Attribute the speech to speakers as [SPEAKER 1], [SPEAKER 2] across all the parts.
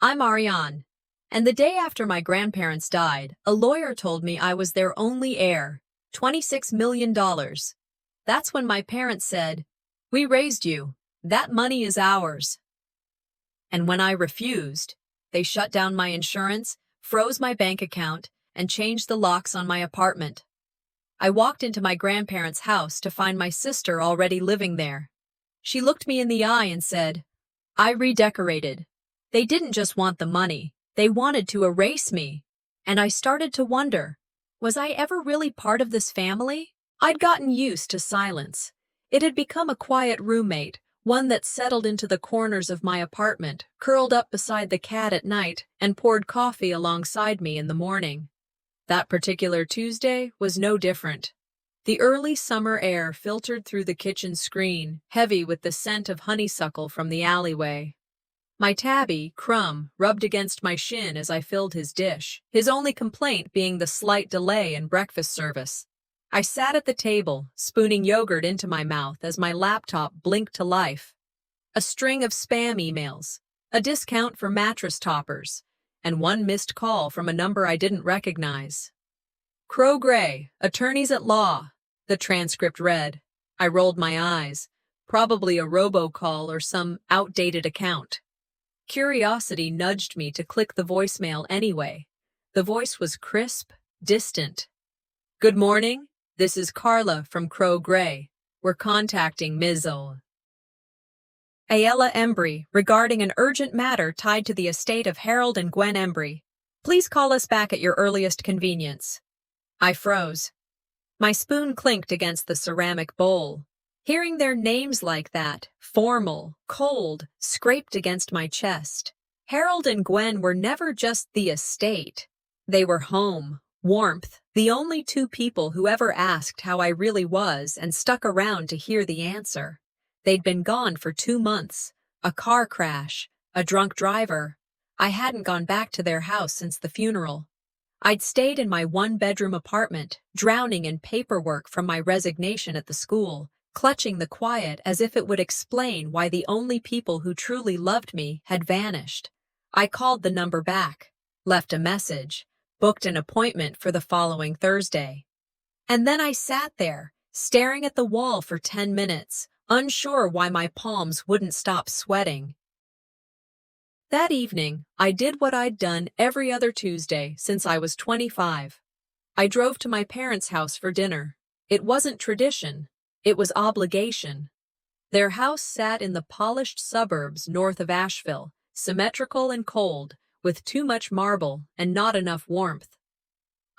[SPEAKER 1] I'm Ariane. And the day after my grandparents died, a lawyer told me I was their only heir, $26 million. That's when my parents said, "We raised you. That money is ours." And when I refused, they shut down my insurance, froze my bank account, and changed the locks on my apartment. I walked into my grandparents' house to find my sister already living there. She looked me in the eye and said, "I redecorated. They didn't just want the money, they wanted to erase me." And I started to wonder, was I ever really part of this family? I'd gotten used to silence. It had become a quiet roommate, one that settled into the corners of my apartment, curled up beside the cat at night, and poured coffee alongside me in the morning. That particular Tuesday was no different. The early summer air filtered through the kitchen screen, heavy with the scent of honeysuckle from the alleyway. My tabby, Crumb, rubbed against my shin as I filled his dish, his only complaint being the slight delay in breakfast service. I sat at the table, spooning yogurt into my mouth as my laptop blinked to life. A string of spam emails, a discount for mattress toppers, and one missed call from a number I didn't recognize. "Crow Gray, attorneys at law," the transcript read. I rolled my eyes. Probably a robocall or some outdated account. Curiosity nudged me to click the voicemail anyway. The voice was crisp, distant. "Good morning. This is Carla from Crow Gray. We're contacting Ms. Ayala Embry regarding an urgent matter tied to the estate of Harold and Gwen Embry. Please call us back at your earliest convenience." I froze. My spoon clinked against the ceramic bowl. Hearing their names like that, formal, cold, scraped against my chest. Harold and Gwen were never just the estate. They were home, warmth, the only two people who ever asked how I really was and stuck around to hear the answer. They'd been gone for 2 months, a car crash, a drunk driver. I hadn't gone back to their house since the funeral. I'd stayed in my one-bedroom apartment, drowning in paperwork from my resignation at the school, clutching the quiet as if it would explain why the only people who truly loved me had vanished. I called the number back, left a message, booked an appointment for the following Thursday. And then I sat there, staring at the wall for 10 minutes, unsure why my palms wouldn't stop sweating. That evening, I did what I'd done every other Tuesday since I was 25. I drove to my parents' house for dinner. It wasn't tradition, it was obligation. Their house sat in the polished suburbs north of Asheville, symmetrical and cold, with too much marble and not enough warmth.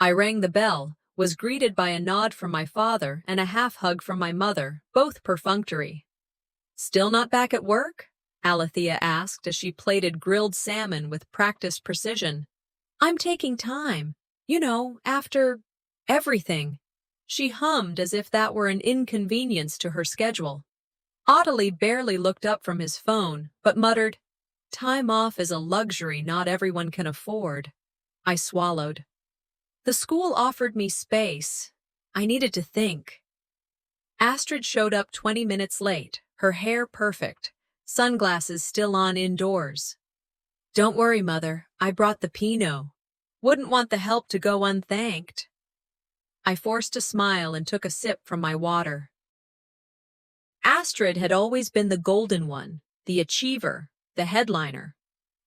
[SPEAKER 1] I rang the bell, was greeted by a nod from my father and a half-hug from my mother, both perfunctory. "Still not back at work?" Alethea asked as she plated grilled salmon with practiced precision. "I'm taking time. After everything." She hummed as if that were an inconvenience to her schedule. Ottilie barely looked up from his phone, but muttered, "Time off is a luxury not everyone can afford." I swallowed. The school offered me space. I needed to think. Astrid showed up 20 minutes late, her hair perfect, sunglasses still on indoors. "Don't worry, Mother, I brought the Pinot. Wouldn't want the help to go unthanked." I forced a smile and took a sip from my water. Astrid had always been the golden one, the achiever, the headliner.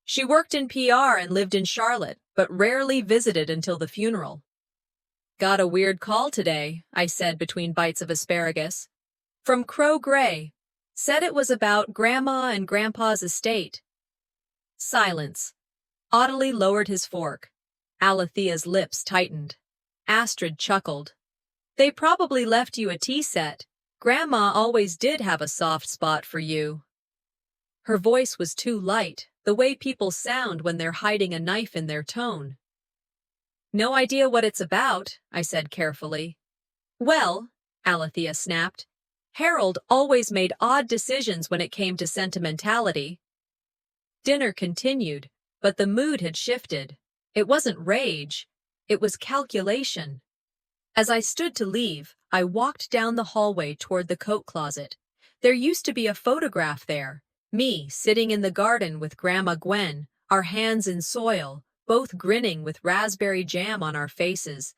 [SPEAKER 1] She worked in PR and lived in Charlotte, but rarely visited until the funeral. "Got a weird call today," I said between bites of asparagus. "From Crow Gray. Said it was about Grandma and Grandpa's estate." Silence. Ottilie lowered his fork. Alethea's lips tightened. Astrid chuckled. "They probably left you a tea set. Grandma always did have a soft spot for you." Her voice was too light, the way people sound when they're hiding a knife in their tone. "No idea what it's about," I said carefully. "Well," Alethea snapped, "Harold always made odd decisions when it came to sentimentality." Dinner continued, but the mood had shifted. It wasn't rage, it was calculation. As I stood to leave, I walked down the hallway toward the coat closet. There used to be a photograph there, me sitting in the garden with Grandma Gwen, our hands in soil, both grinning with raspberry jam on our faces.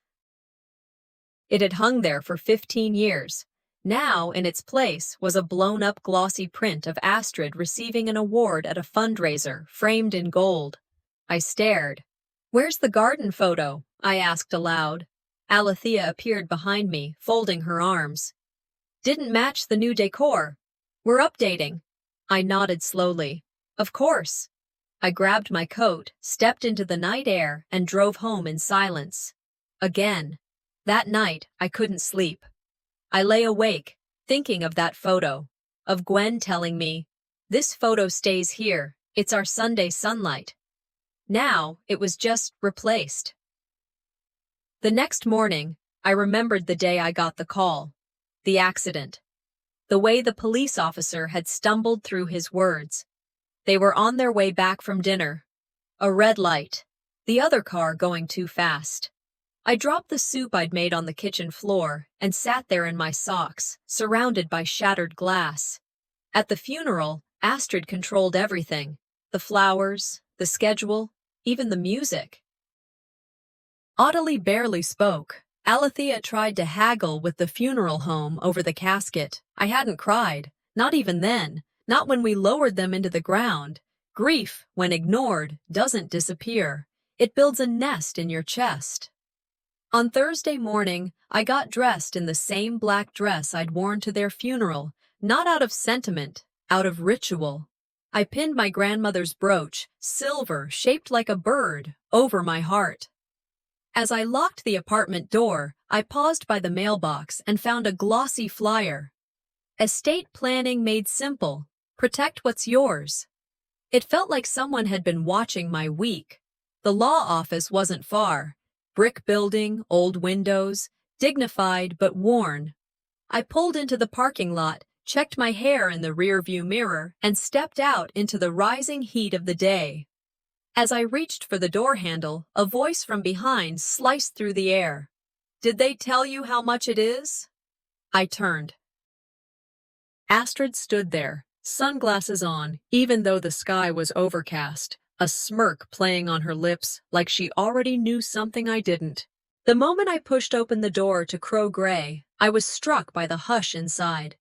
[SPEAKER 1] It had hung there for 15 years. Now, in its place, was a blown-up glossy print of Astrid receiving an award at a fundraiser, framed in gold. I stared. "Where's the garden photo?" I asked aloud. Alethea appeared behind me, folding her arms. "Didn't match the new decor. We're updating." I nodded slowly. "Of course." I grabbed my coat, stepped into the night air, and drove home in silence. Again. That night, I couldn't sleep. I lay awake, thinking of that photo, of Gwen telling me, "This photo stays here, it's our Sunday sunlight." Now, it was just replaced. The next morning, I remembered the day I got the call. The accident. The way the police officer had stumbled through his words. They were on their way back from dinner. A red light. The other car going too fast. I dropped the soup I'd made on the kitchen floor and sat there in my socks, surrounded by shattered glass. At the funeral, Astrid controlled everything. The flowers, the schedule, even the music. Ottilie barely spoke. Alethea tried to haggle with the funeral home over the casket. I hadn't cried, not even then, not when we lowered them into the ground. Grief, when ignored, doesn't disappear. It builds a nest in your chest. On Thursday morning, I got dressed in the same black dress I'd worn to their funeral, not out of sentiment, out of ritual. I pinned my grandmother's brooch, silver, shaped like a bird, over my heart. As I locked the apartment door, I paused by the mailbox and found a glossy flyer. Estate planning made simple. Protect what's yours. It felt like someone had been watching my week. The law office wasn't far. Brick building, old windows, dignified but worn. I pulled into the parking lot, checked my hair in the rearview mirror, and stepped out into the rising heat of the day. As I reached for the door handle, a voice from behind sliced through the air. "Did they tell you how much it is?" I turned. Astrid stood there, sunglasses on, even though the sky was overcast, a smirk playing on her lips like she already knew something I didn't. The moment I pushed open the door to Crow Gray, I was struck by the hush inside.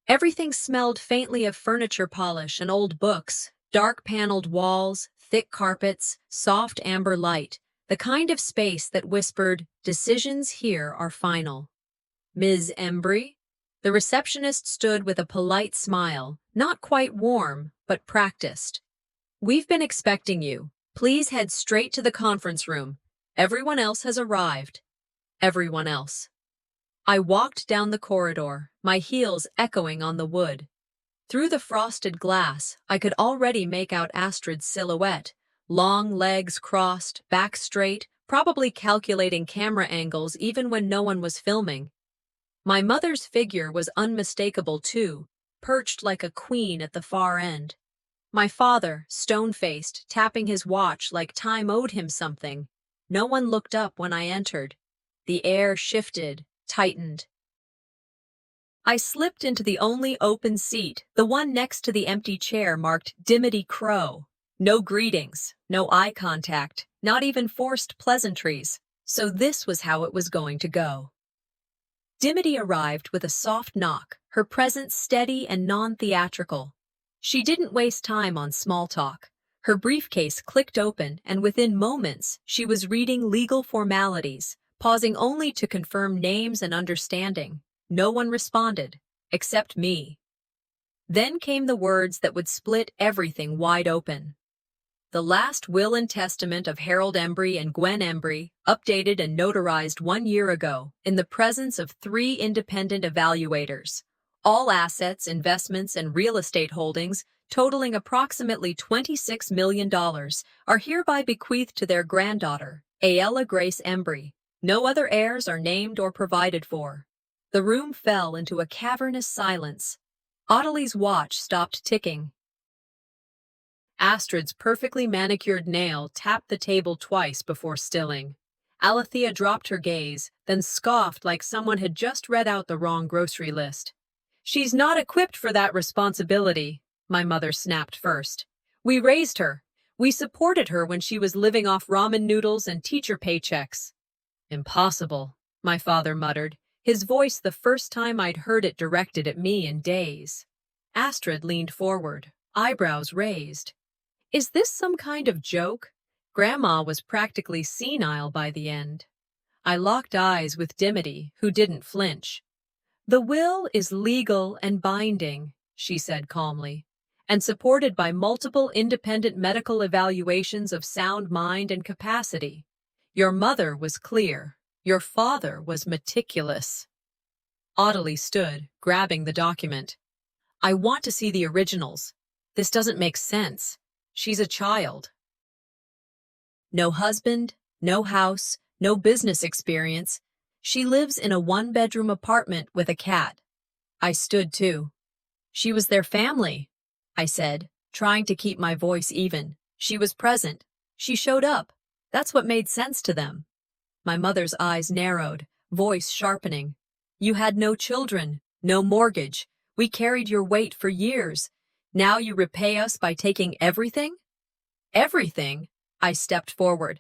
[SPEAKER 1] Everything smelled faintly of furniture polish and old books, dark-paneled walls, thick carpets, soft amber light, the kind of space that whispered, "Decisions here are final." "Ms. Embry?" The receptionist stood with a polite smile, not quite warm, but practiced. "We've been expecting you. Please head straight to the conference room. Everyone else has arrived." Everyone else. I walked down the corridor, my heels echoing on the wood. Through the frosted glass, I could already make out Astrid's silhouette, long legs crossed, back straight, probably calculating camera angles even when no one was filming. My mother's figure was unmistakable too, perched like a queen at the far end. My father, stone-faced, tapping his watch like time owed him something. No one looked up when I entered. The air shifted, tightened. I slipped into the only open seat, the one next to the empty chair marked Dimity Crow. No greetings, no eye contact, not even forced pleasantries. So this was how it was going to go. Dimity arrived with a soft knock, her presence steady and non-theatrical. She didn't waste time on small talk. Her briefcase clicked open, and within moments, she was reading legal formalities, pausing only to confirm names and understanding. No one responded, except me. Then came the words that would split everything wide open. The last will and testament of Harold Embry and Gwen Embry, updated and notarized 1 year ago, in the presence of 3 independent evaluators. All assets, investments, and real estate holdings, totaling approximately $26 million, are hereby bequeathed to their granddaughter, Ayala Grace Embry. No other heirs are named or provided for. The room fell into a cavernous silence. Ottilie's watch stopped ticking. Astrid's perfectly manicured nail tapped the table twice before stilling. Alethea dropped her gaze, then scoffed like someone had just read out the wrong grocery list. "She's not equipped for that responsibility," my mother snapped first. "We raised her. We supported her when she was living off ramen noodles and teacher paychecks. Impossible, my father muttered, his voice the first time I'd heard it directed at me in days. Astrid leaned forward, eyebrows raised. Is this some kind of joke? Grandma was practically senile by the end. I locked eyes with Dimity, who didn't flinch. The will is legal and binding, she said calmly, and supported by multiple independent medical evaluations of sound mind and capacity. Your mother was clear. Your father was meticulous. Audley stood, grabbing the document. I want to see the originals. This doesn't make sense. She's a child. No husband, no house, no business experience. She lives in a one-bedroom apartment with a cat. I stood too. She was their family, I said, trying to keep my voice even. She was present. She showed up. That's what made sense to them. My mother's eyes narrowed, voice sharpening. You had no children, no mortgage. We carried your weight for years. Now you repay us by taking everything? Everything? I stepped forward.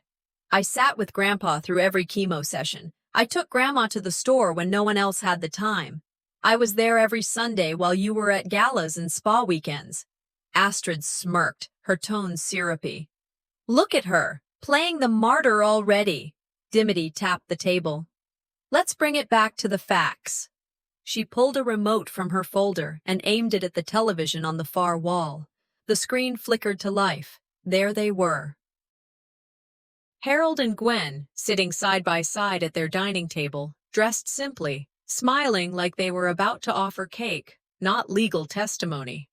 [SPEAKER 1] I sat with Grandpa through every chemo session. I took Grandma to the store when no one else had the time. I was there every Sunday while you were at galas and spa weekends. Astrid smirked, her tone syrupy. Look at her, playing the martyr already. Dimity tapped the table. Let's bring it back to the facts. She pulled a remote from her folder and aimed it at the television on the far wall. The screen flickered to life. There they were. Harold and Gwen, sitting side by side at their dining table, dressed simply, smiling like they were about to offer cake, not legal testimony.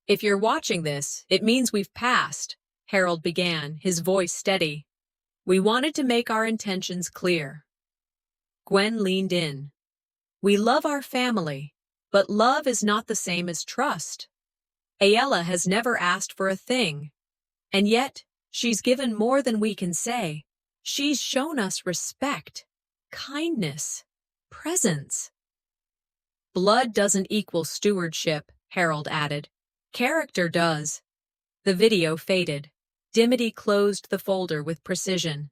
[SPEAKER 1] If you're watching this, it means we've passed, Harold began, his voice steady. We wanted to make our intentions clear. Gwen leaned in. We love our family, but love is not the same as trust. Ayala has never asked for a thing, and yet she's given more than we can say. She's shown us respect, kindness, presence. Blood doesn't equal stewardship, Harold added. Character does. The video faded. Dimity closed the folder with precision.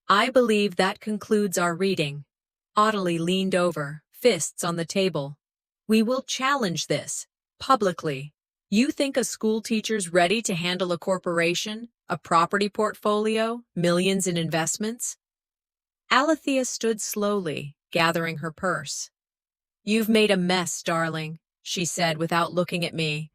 [SPEAKER 1] I believe that concludes our reading. Audley leaned over, fists on the table. We will challenge this, publicly. You think a school teacher's ready to handle a corporation, a property portfolio, millions in investments? Alethea stood slowly, gathering her purse. You've made a mess, darling, she said without looking at me.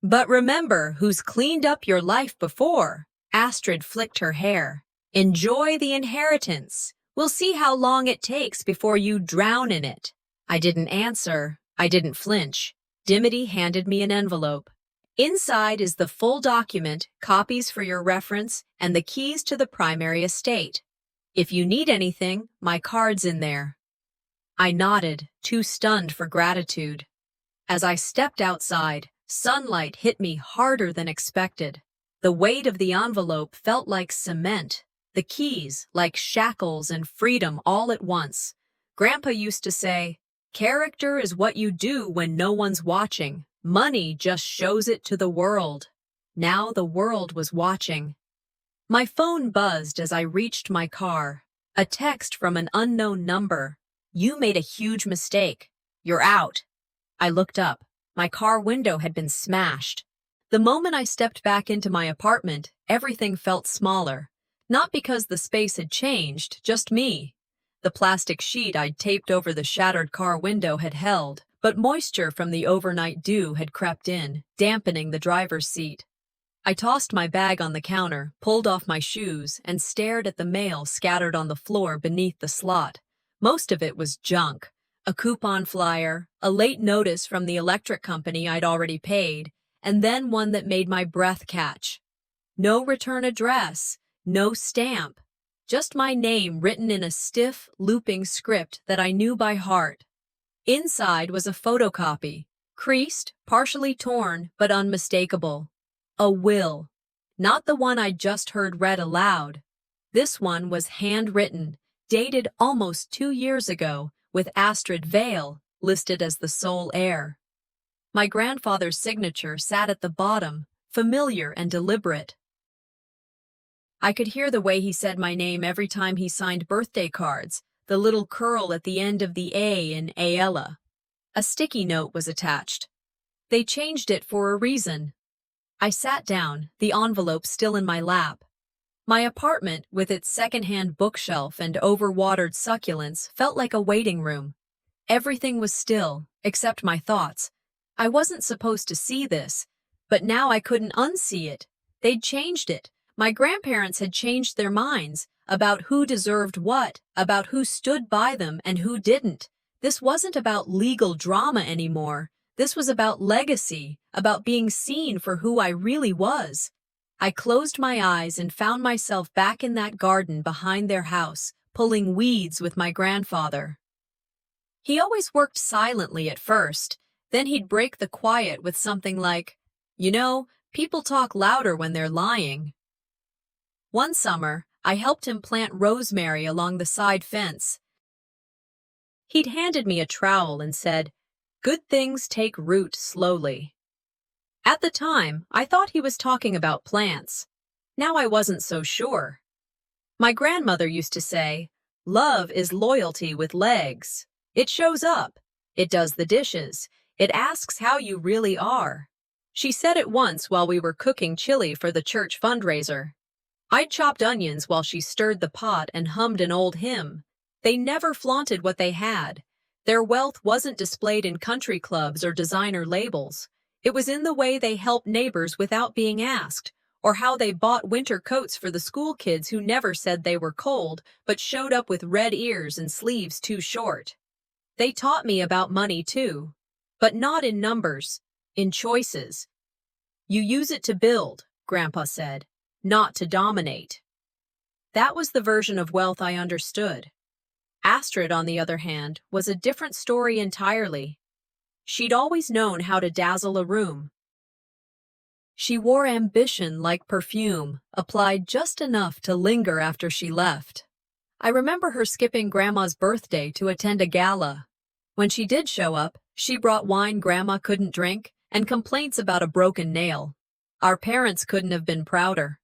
[SPEAKER 1] But remember who's cleaned up your life before. Astrid flicked her hair. Enjoy the inheritance. We'll see how long it takes before you drown in it. I didn't answer. I didn't flinch. Dimity handed me an envelope. Inside is the full document, copies for your reference, and the keys to the primary estate. If you need anything, my card's in there. I nodded, too stunned for gratitude. As I stepped outside, sunlight hit me harder than expected. The weight of the envelope felt like cement, the keys like shackles and freedom all at once. Grandpa used to say, character is what you do when no one's watching. Money just shows it to the world. Now the world was watching. My phone buzzed as I reached my car. A text from an unknown number. You made a huge mistake. You're out. I looked up. My car window had been smashed. The moment I stepped back into my apartment, everything felt smaller. Not because the space had changed, just me. The plastic sheet I'd taped over the shattered car window had held, but moisture from the overnight dew had crept in, dampening the driver's seat. I tossed my bag on the counter, pulled off my shoes, and stared at the mail scattered on the floor beneath the slot. Most of it was junk. A coupon flyer, a late notice from the electric company I'd already paid, and then one that made my breath catch. No return address, no stamp, just my name written in a stiff, looping script that I knew by heart. Inside was a photocopy, creased, partially torn, but unmistakable. A will. Not the one I'd just heard read aloud. This one was handwritten, dated almost 2 years ago, with Astrid Vale listed as the sole heir. My grandfather's signature sat at the bottom, familiar and deliberate. I could hear the way he said my name every time he signed birthday cards, the little curl at the end of the A in Ayala. A sticky note was attached. They changed it for a reason. I sat down, the envelope still in my lap. My apartment, with its second-hand bookshelf and overwatered succulents, felt like a waiting room. Everything was still, except my thoughts. I wasn't supposed to see this, but now I couldn't unsee it. They'd changed it. My grandparents had changed their minds about who deserved what, about who stood by them and who didn't. This wasn't about legal drama anymore. This was about legacy, about being seen for who I really was. I closed my eyes and found myself back in that garden behind their house, pulling weeds with my grandfather. He always worked silently at first, then he'd break the quiet with something like, "You know, people talk louder when they're lying." One summer, I helped him plant rosemary along the side fence. He'd handed me a trowel and said, "Good things take root slowly." At the time, I thought he was talking about plants. Now I wasn't so sure. My grandmother used to say, "Love is loyalty with legs. It shows up. It does the dishes. It asks how you really are." She said it once while we were cooking chili for the church fundraiser. I'd chopped onions while she stirred the pot and hummed an old hymn. They never flaunted what they had. Their wealth wasn't displayed in country clubs or designer labels. It was in the way they helped neighbors without being asked, or how they bought winter coats for the school kids who never said they were cold, but showed up with red ears and sleeves too short. They taught me about money too, but not in numbers, in choices. "You use it to build," Grandpa said, "not to dominate." That was the version of wealth I understood. Astrid, on the other hand, was a different story entirely. She'd always known how to dazzle a room. She wore ambition like perfume, applied just enough to linger after she left. I remember her skipping Grandma's birthday to attend a gala. When she did show up, she brought wine Grandma couldn't drink and complaints about a broken nail. Our parents couldn't have been prouder.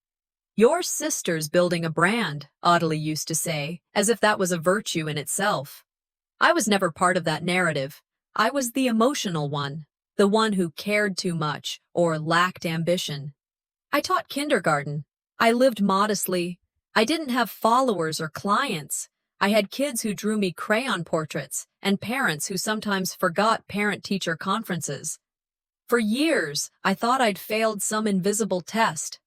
[SPEAKER 1] "Your sister's building a brand," Audley used to say, as if that was a virtue in itself. I was never part of that narrative. I was the emotional one, the one who cared too much or lacked ambition. I taught kindergarten. I lived modestly. I didn't have followers or clients. I had kids who drew me crayon portraits and parents who sometimes forgot parent-teacher conferences. For years, I thought I'd failed some invisible test.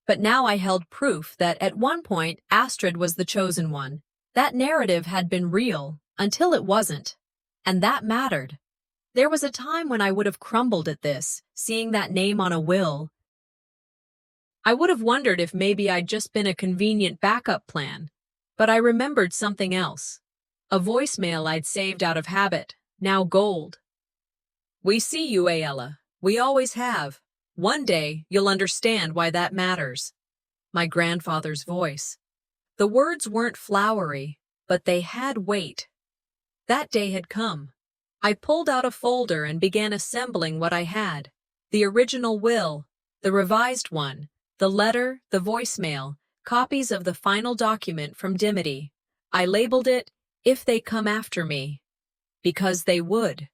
[SPEAKER 1] But now I held proof that at one point Astrid was the chosen one. That narrative had been real until it wasn't. And that mattered. There was a time when I would have crumbled at this, seeing that name on a will. I would have wondered if maybe I'd just been a convenient backup plan. But I remembered something else. A voicemail I'd saved out of habit, now gold. "We see you, Ayala. We always have. One day, you'll understand why that matters." My grandfather's voice. The words weren't flowery, but they had weight. That day had come. I pulled out a folder and began assembling what I had. The original will, the revised one, the letter, the voicemail, copies of the final document from Dimity. I labeled it, "If They Come After Me." Because they would.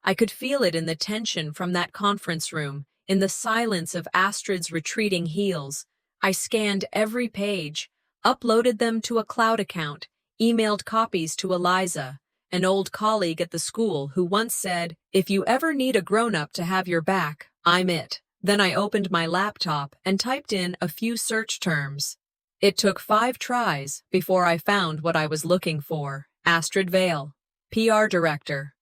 [SPEAKER 1] I could feel it in the tension from that conference room, in the silence of Astrid's retreating heels. I scanned every page, uploaded them to a cloud account, emailed copies to Eliza, an old colleague at the school who once said, "If you ever need a grown-up to have your back, I'm it." Then I opened my laptop and typed in a few search terms. It took 5 tries before I found what I was looking for. Astrid Vale, PR Director.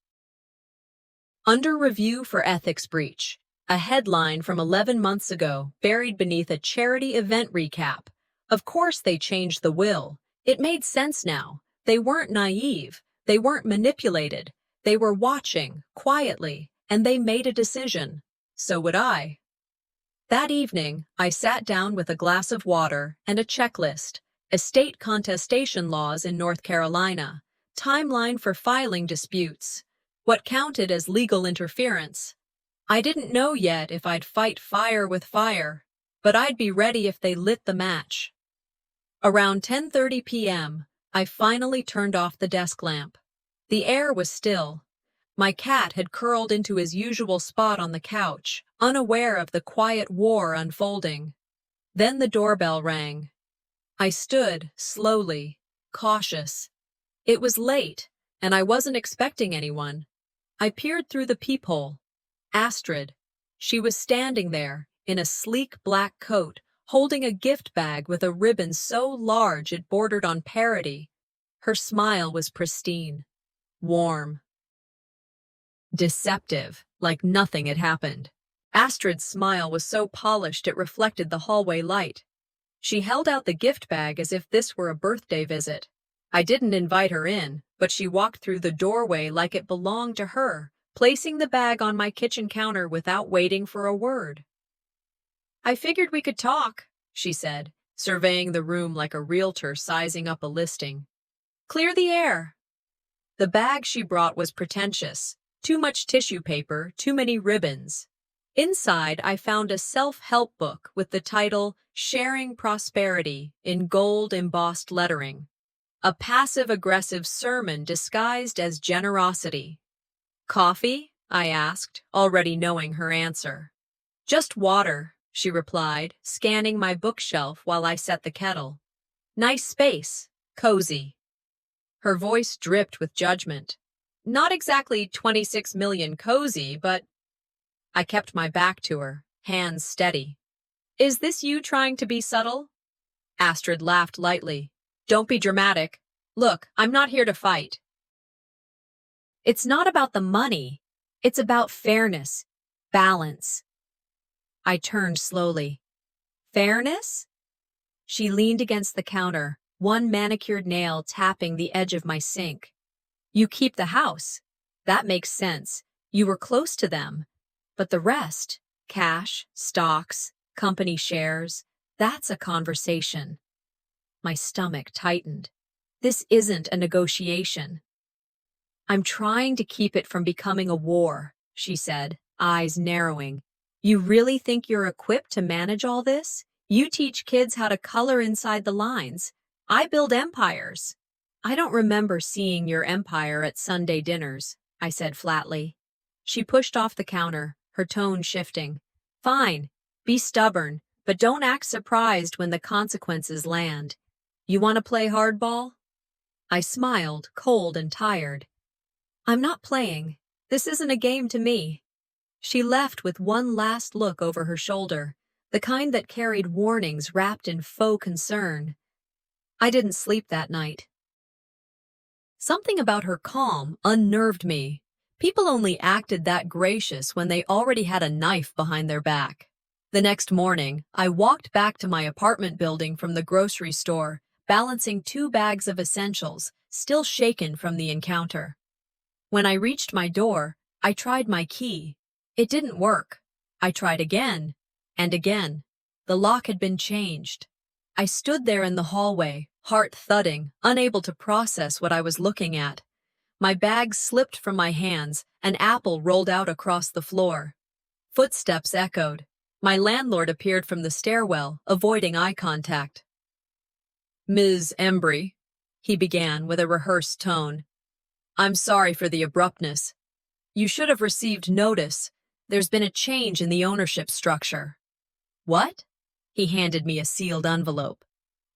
[SPEAKER 1] Under review for ethics breach. A headline from 11 months ago, buried beneath a charity event recap. Of course they changed the will. It made sense now. They weren't naive. They weren't manipulated. They were watching, quietly, and they made a decision. So would I. That evening, I sat down with a glass of water and a checklist. Estate contestation laws in North Carolina. Timeline for filing disputes. What counted as legal interference. I didn't know yet if I'd fight fire with fire, but I'd be ready if they lit the match. Around 10:30 p.m., I finally turned off the desk lamp. The air was still. My cat had curled into his usual spot on the couch, unaware of the quiet war unfolding. Then the doorbell rang. I stood, slowly, cautious. It was late, and I wasn't expecting anyone. I peered through the peephole. Astrid. She was standing there, in a sleek black coat, holding a gift bag with a ribbon so large it bordered on parody. Her smile was pristine, warm, deceptive, like nothing had happened. Astrid's smile was so polished it reflected the hallway light. She held out the gift bag as if this were a birthday visit. I didn't invite her in, but she walked through the doorway like it belonged to her, placing the bag on my kitchen counter without waiting for a word. "I figured we could talk," she said, surveying the room like a realtor sizing up a listing. "Clear the air." The bag she brought was pretentious. Too much tissue paper, too many ribbons. Inside, I found a self-help book with the title Sharing Prosperity in gold embossed lettering. A passive-aggressive sermon disguised as generosity. "Coffee?" I asked, already knowing her answer. "Just water," she replied, scanning my bookshelf while I set the kettle. "Nice space. Cozy." Her voice dripped with judgment. "Not exactly 26 million cozy, but—" I kept my back to her, hands steady. "Is this you trying to be subtle?" Astrid laughed lightly. "Don't be dramatic. Look, I'm not here to fight. It's not about the money. It's about fairness, balance." I turned slowly. "Fairness?" She leaned against the counter, one manicured nail tapping the edge of my sink. "You keep the house. That makes sense. You were close to them. But the rest, cash, stocks, company shares, that's a conversation." My stomach tightened. This isn't a negotiation. "I'm trying to keep it from becoming a war," she said, eyes narrowing. "You really think you're equipped to manage all this? You teach kids how to color inside the lines. I build empires." "I don't remember seeing your empire at Sunday dinners," I said flatly. She pushed off the counter, her tone shifting. "Fine, be stubborn, but don't act surprised when the consequences land. You want to play hardball?" I smiled, cold and tired. "I'm not playing. This isn't a game to me." She left with one last look over her shoulder, the kind that carried warnings wrapped in faux concern. I didn't sleep that night. Something about her calm unnerved me. People only acted that gracious when they already had a knife behind their back. The next morning, I walked back to my apartment building from the grocery store, balancing 2 bags of essentials, still shaken from the encounter. When I reached my door, I tried my key. It didn't work. I tried again, and again. The lock had been changed. I stood there in the hallway, heart thudding, unable to process what I was looking at. My bag slipped from my hands, an apple rolled out across the floor. Footsteps echoed. My landlord appeared from the stairwell, avoiding eye contact. "Ms. Embry," he began with a rehearsed tone. "I'm sorry for the abruptness. You should have received notice. There's been a change in the ownership structure." "What?" He handed me a sealed envelope.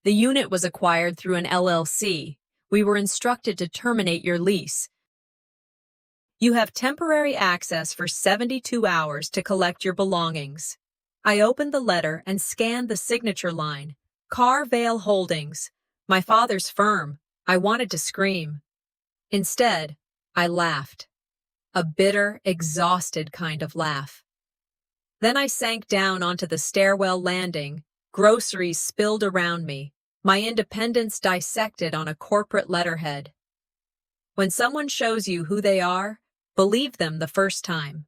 [SPEAKER 1] "The unit was acquired through an LLC. We were instructed to terminate your lease. You have temporary access for 72 hours to collect your belongings." I opened the letter and scanned the signature line. Carvale Holdings, my father's firm. I wanted to scream. Instead, I laughed. A bitter, exhausted kind of laugh. Then I sank down onto the stairwell landing, groceries spilled around me, my independence dissected on a corporate letterhead. When someone shows you who they are, believe them the first time.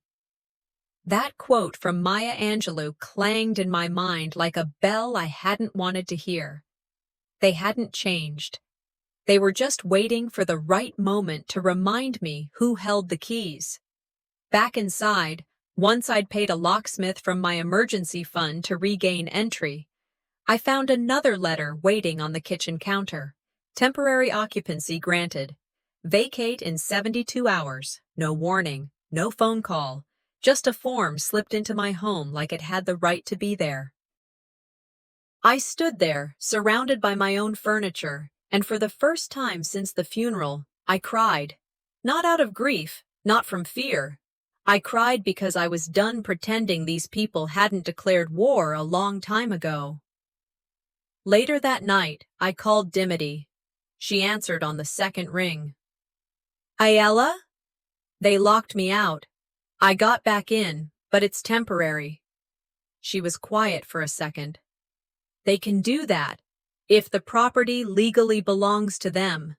[SPEAKER 1] That quote from Maya Angelou clanged in my mind like a bell I hadn't wanted to hear. They hadn't changed. They were just waiting for the right moment to remind me who held the keys. Back inside, Once I'd paid a locksmith from my emergency fund to regain entry, I found another letter waiting on the kitchen counter. Temporary occupancy granted. Vacate in 72 hours. No warning, no phone call. Just a form slipped into my home like it had the right to be there. I stood there, surrounded by my own furniture, and for the first time since the funeral, I cried. Not out of grief, not from fear. I cried because I was done pretending these people hadn't declared war a long time ago. Later that night, I called Dimity. She answered on the second ring. Ayala? They locked me out. I got back in, but it's temporary. She was quiet for a second. They can do that if the property legally belongs to them.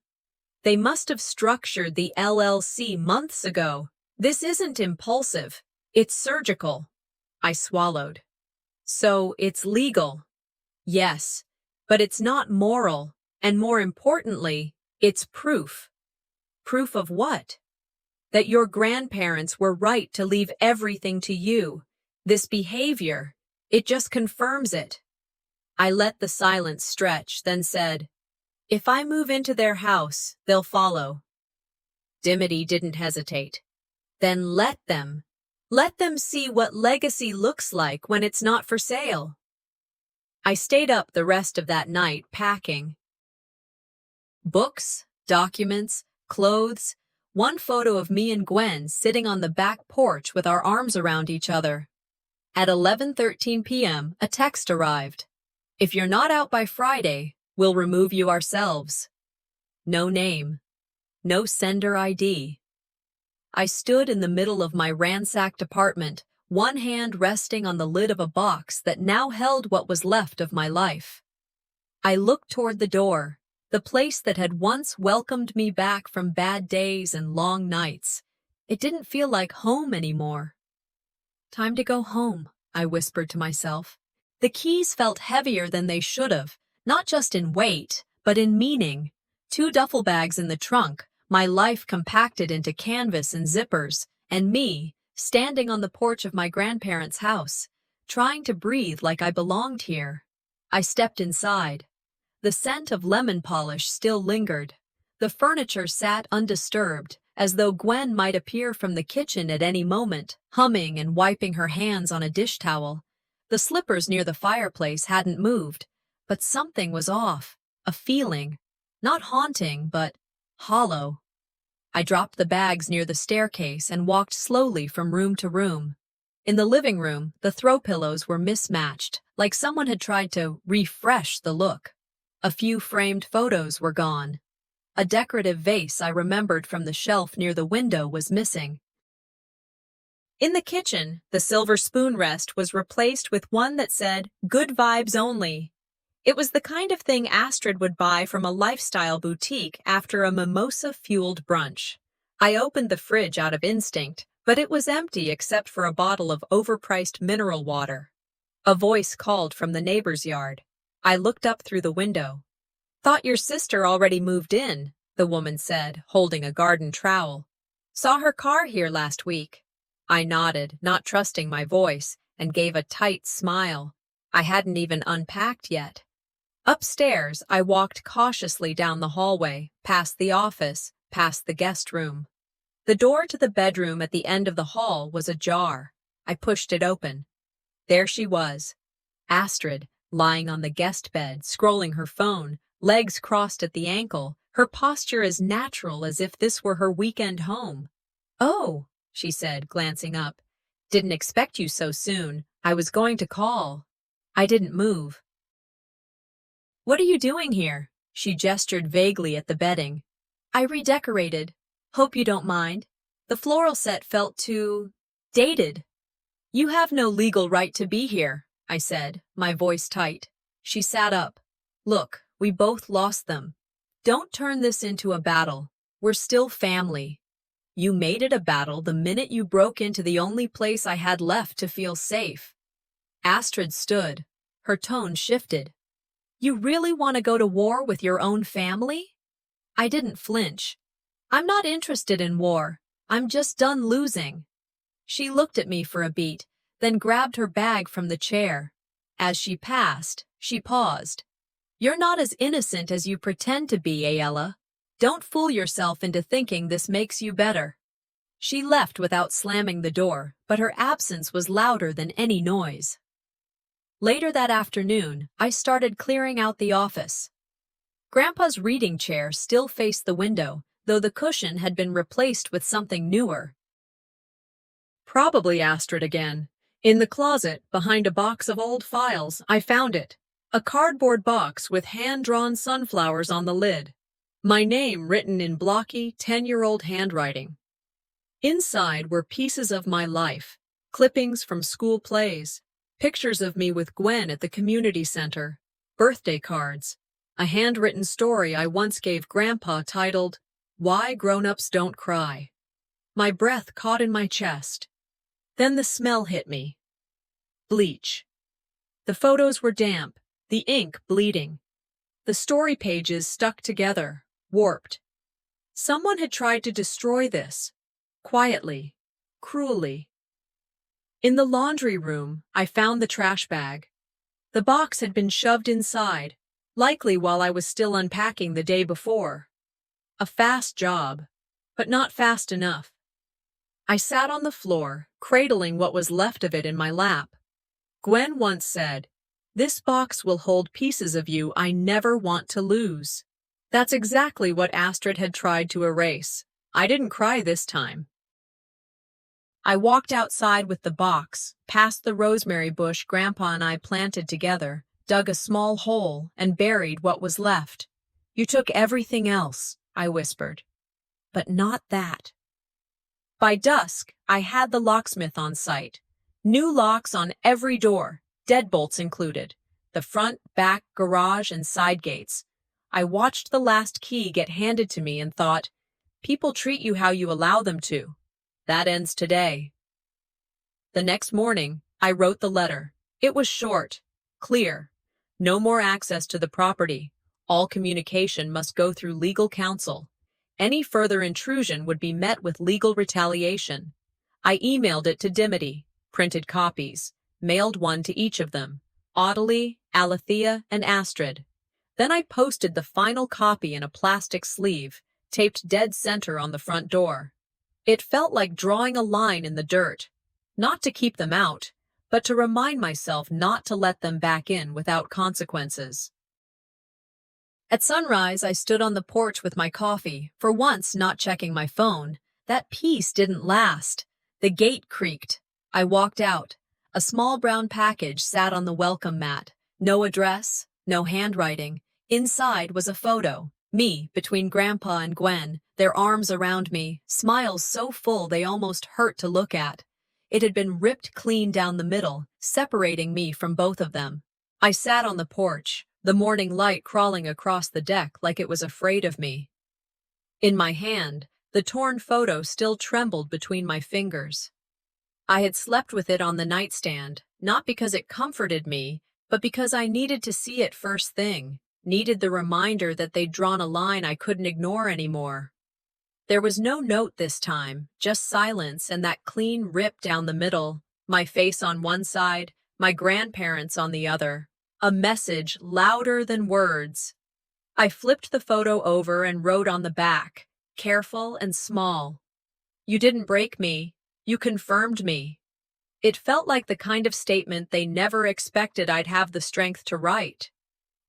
[SPEAKER 1] They must have structured the LLC months ago. This isn't impulsive. It's surgical. I swallowed. So it's legal. Yes, but it's not moral, and more importantly, it's proof. Proof of what? That your grandparents were right to leave everything to you. This behavior, it just confirms it. I let the silence stretch, then said, if I move into their house, they'll follow. Dimity didn't hesitate. Then let them. Let them see what legacy looks like when it's not for sale. I stayed up the rest of that night packing. Books, documents, clothes, one photo of me and Gwen sitting on the back porch with our arms around each other. At 11:13 p.m., a text arrived. If you're not out by Friday, we'll remove you ourselves. No name. No sender ID. I stood in the middle of my ransacked apartment, one hand resting on the lid of a box that now held what was left of my life. I looked toward the door, the place that had once welcomed me back from bad days and long nights. It didn't feel like home anymore. Time to go home, I whispered to myself. The keys felt heavier than they should have, not just in weight, but in meaning. 2 duffel bags in the trunk, my life compacted into canvas and zippers, and me, standing on the porch of my grandparents' house, trying to breathe like I belonged here. I stepped inside. The scent of lemon polish still lingered. The furniture sat undisturbed, as though Gwen might appear from the kitchen at any moment, humming and wiping her hands on a dish towel. The slippers near the fireplace hadn't moved, but something was off, a feeling, not haunting, but hollow. I dropped the bags near the staircase and walked slowly from room to room. In the living room, the throw pillows were mismatched, like someone had tried to refresh the look. A few framed photos were gone. A decorative vase I remembered from the shelf near the window was missing. In the kitchen, the silver spoon rest was replaced with one that said, "Good vibes only." It was the kind of thing Astrid would buy from a lifestyle boutique after a mimosa-fueled brunch. I opened the fridge out of instinct, but it was empty except for a bottle of overpriced mineral water. A voice called from the neighbor's yard. I looked up through the window. "Thought your sister already moved in," the woman said, holding a garden trowel. "Saw her car here last week." I nodded, not trusting my voice, and gave a tight smile. I hadn't even unpacked yet. Upstairs, I walked cautiously down the hallway, past the office, past the guest room. The door to the bedroom at the end of the hall was ajar. I pushed it open. There she was, Astrid, lying on the guest bed, scrolling her phone, legs crossed at the ankle, her posture as natural as if this were her weekend home. "Oh," she said, glancing up. "Didn't expect you so soon. I was going to call." I didn't move. "What are you doing here?" She gestured vaguely at the bedding. "I redecorated. Hope you don't mind. The floral set felt too dated." "You have no legal right to be here," I said, my voice tight. She sat up. "Look, we both lost them. Don't turn this into a battle. We're still family. You made it a battle the minute you broke into the only place I had left to feel safe." Astrid stood. Her tone shifted. "You really want to go to war with your own family?" I didn't flinch. "I'm not interested in war. I'm just done losing." She looked at me for a beat, then grabbed her bag from the chair. As she passed, she paused. "You're not as innocent as you pretend to be, Ayala. Don't fool yourself into thinking this makes you better." She left without slamming the door, but her absence was louder than any noise. Later that afternoon, I started clearing out the office. Grandpa's reading chair still faced the window, though the cushion had been replaced with something newer. Probably Astrid again. In the closet, behind a box of old files, I found it. A cardboard box with hand-drawn sunflowers on the lid. My name written in blocky, 10-year-old handwriting. Inside were pieces of my life, clippings from school plays, pictures of me with Gwen at the community center, birthday cards, a handwritten story I once gave Grandpa titled, "Why Grown-Ups Don't Cry." My breath caught in my chest. Then the smell hit me. Bleach. The photos were damp, the ink bleeding. The story pages stuck together, warped. Someone had tried to destroy this. Quietly, cruelly. In the laundry room, I found the trash bag. The box had been shoved inside, likely while I was still unpacking the day before. A fast job, but not fast enough. I sat on the floor, cradling what was left of it in my lap. Gwen once said, "This box will hold pieces of you I never want to lose." That's exactly what Astrid had tried to erase. I didn't cry this time. I walked outside with the box, past the rosemary bush Grandpa and I planted together, dug a small hole, and buried what was left. "You took everything else," I whispered. "But not that." By dusk, I had the locksmith on site. New locks on every door, deadbolts included. The front, back, garage, and side gates. I watched the last key get handed to me and thought, people treat you how you allow them to. That ends today. The next morning, I wrote the letter. It was short, clear. No more access to the property. All communication must go through legal counsel. Any further intrusion would be met with legal retaliation. I emailed it to Dimity, printed copies, mailed one to each of them, Audalie, Alethea, and Astrid. Then I posted the final copy in a plastic sleeve, taped dead center on the front door. It felt like drawing a line in the dirt, not to keep them out, but to remind myself not to let them back in without consequences. At sunrise, I stood on the porch with my coffee, for once not checking my phone. That peace didn't last. The gate creaked. I walked out. A small brown package sat on the welcome mat. No address, no handwriting. Inside was a photo. Me, between Grandpa and Gwen, their arms around me, smiles so full they almost hurt to look at. It had been ripped clean down the middle, separating me from both of them. I sat on the porch, the morning light crawling across the deck like it was afraid of me. In my hand, the torn photo still trembled between my fingers. I had slept with it on the nightstand, not because it comforted me, but because I needed to see it first thing, needed the reminder that they'd drawn a line I couldn't ignore anymore. There was no note this time, just silence and that clean rip down the middle, my face on one side, my grandparents on the other. A message louder than words. I flipped the photo over and wrote on the back, careful and small. "You didn't break me. You confirmed me." It felt like the kind of statement they never expected I'd have the strength to write.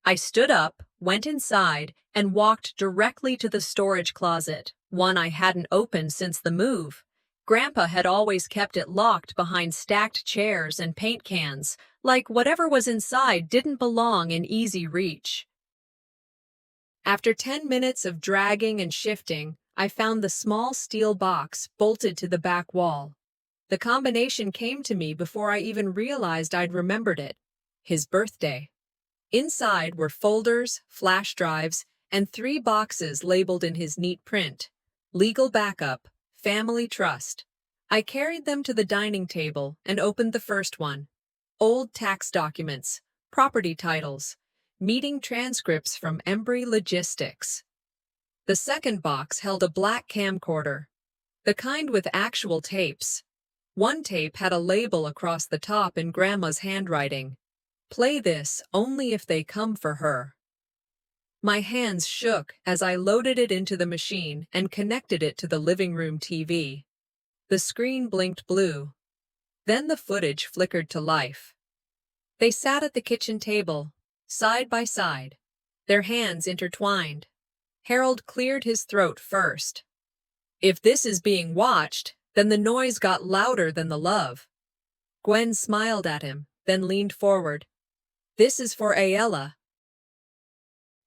[SPEAKER 1] I stood up, went inside, and walked directly to the storage closet, one I hadn't opened since the move. Grandpa had always kept it locked behind stacked chairs and paint cans, like whatever was inside didn't belong in easy reach. After 10 minutes of dragging and shifting, I found the small steel box bolted to the back wall. The combination came to me before I even realized I'd remembered it. His birthday. Inside were folders, flash drives, and 3 boxes labeled in his neat print. Legal backup. Family trust. I carried them to the dining table and opened the first one. Old tax documents, property titles, meeting transcripts from Embry Logistics. The second box held a black camcorder, the kind with actual tapes. One tape had a label across the top in Grandma's handwriting. Play this only if they come for her. My hands shook as I loaded it into the machine and connected it to the living room TV. The screen blinked blue. Then the footage flickered to life. They sat at the kitchen table, side by side, their hands intertwined. Harold cleared his throat first. If this is being watched, then the noise got louder than the love. Gwen smiled at him, then leaned forward. This is for Ayala.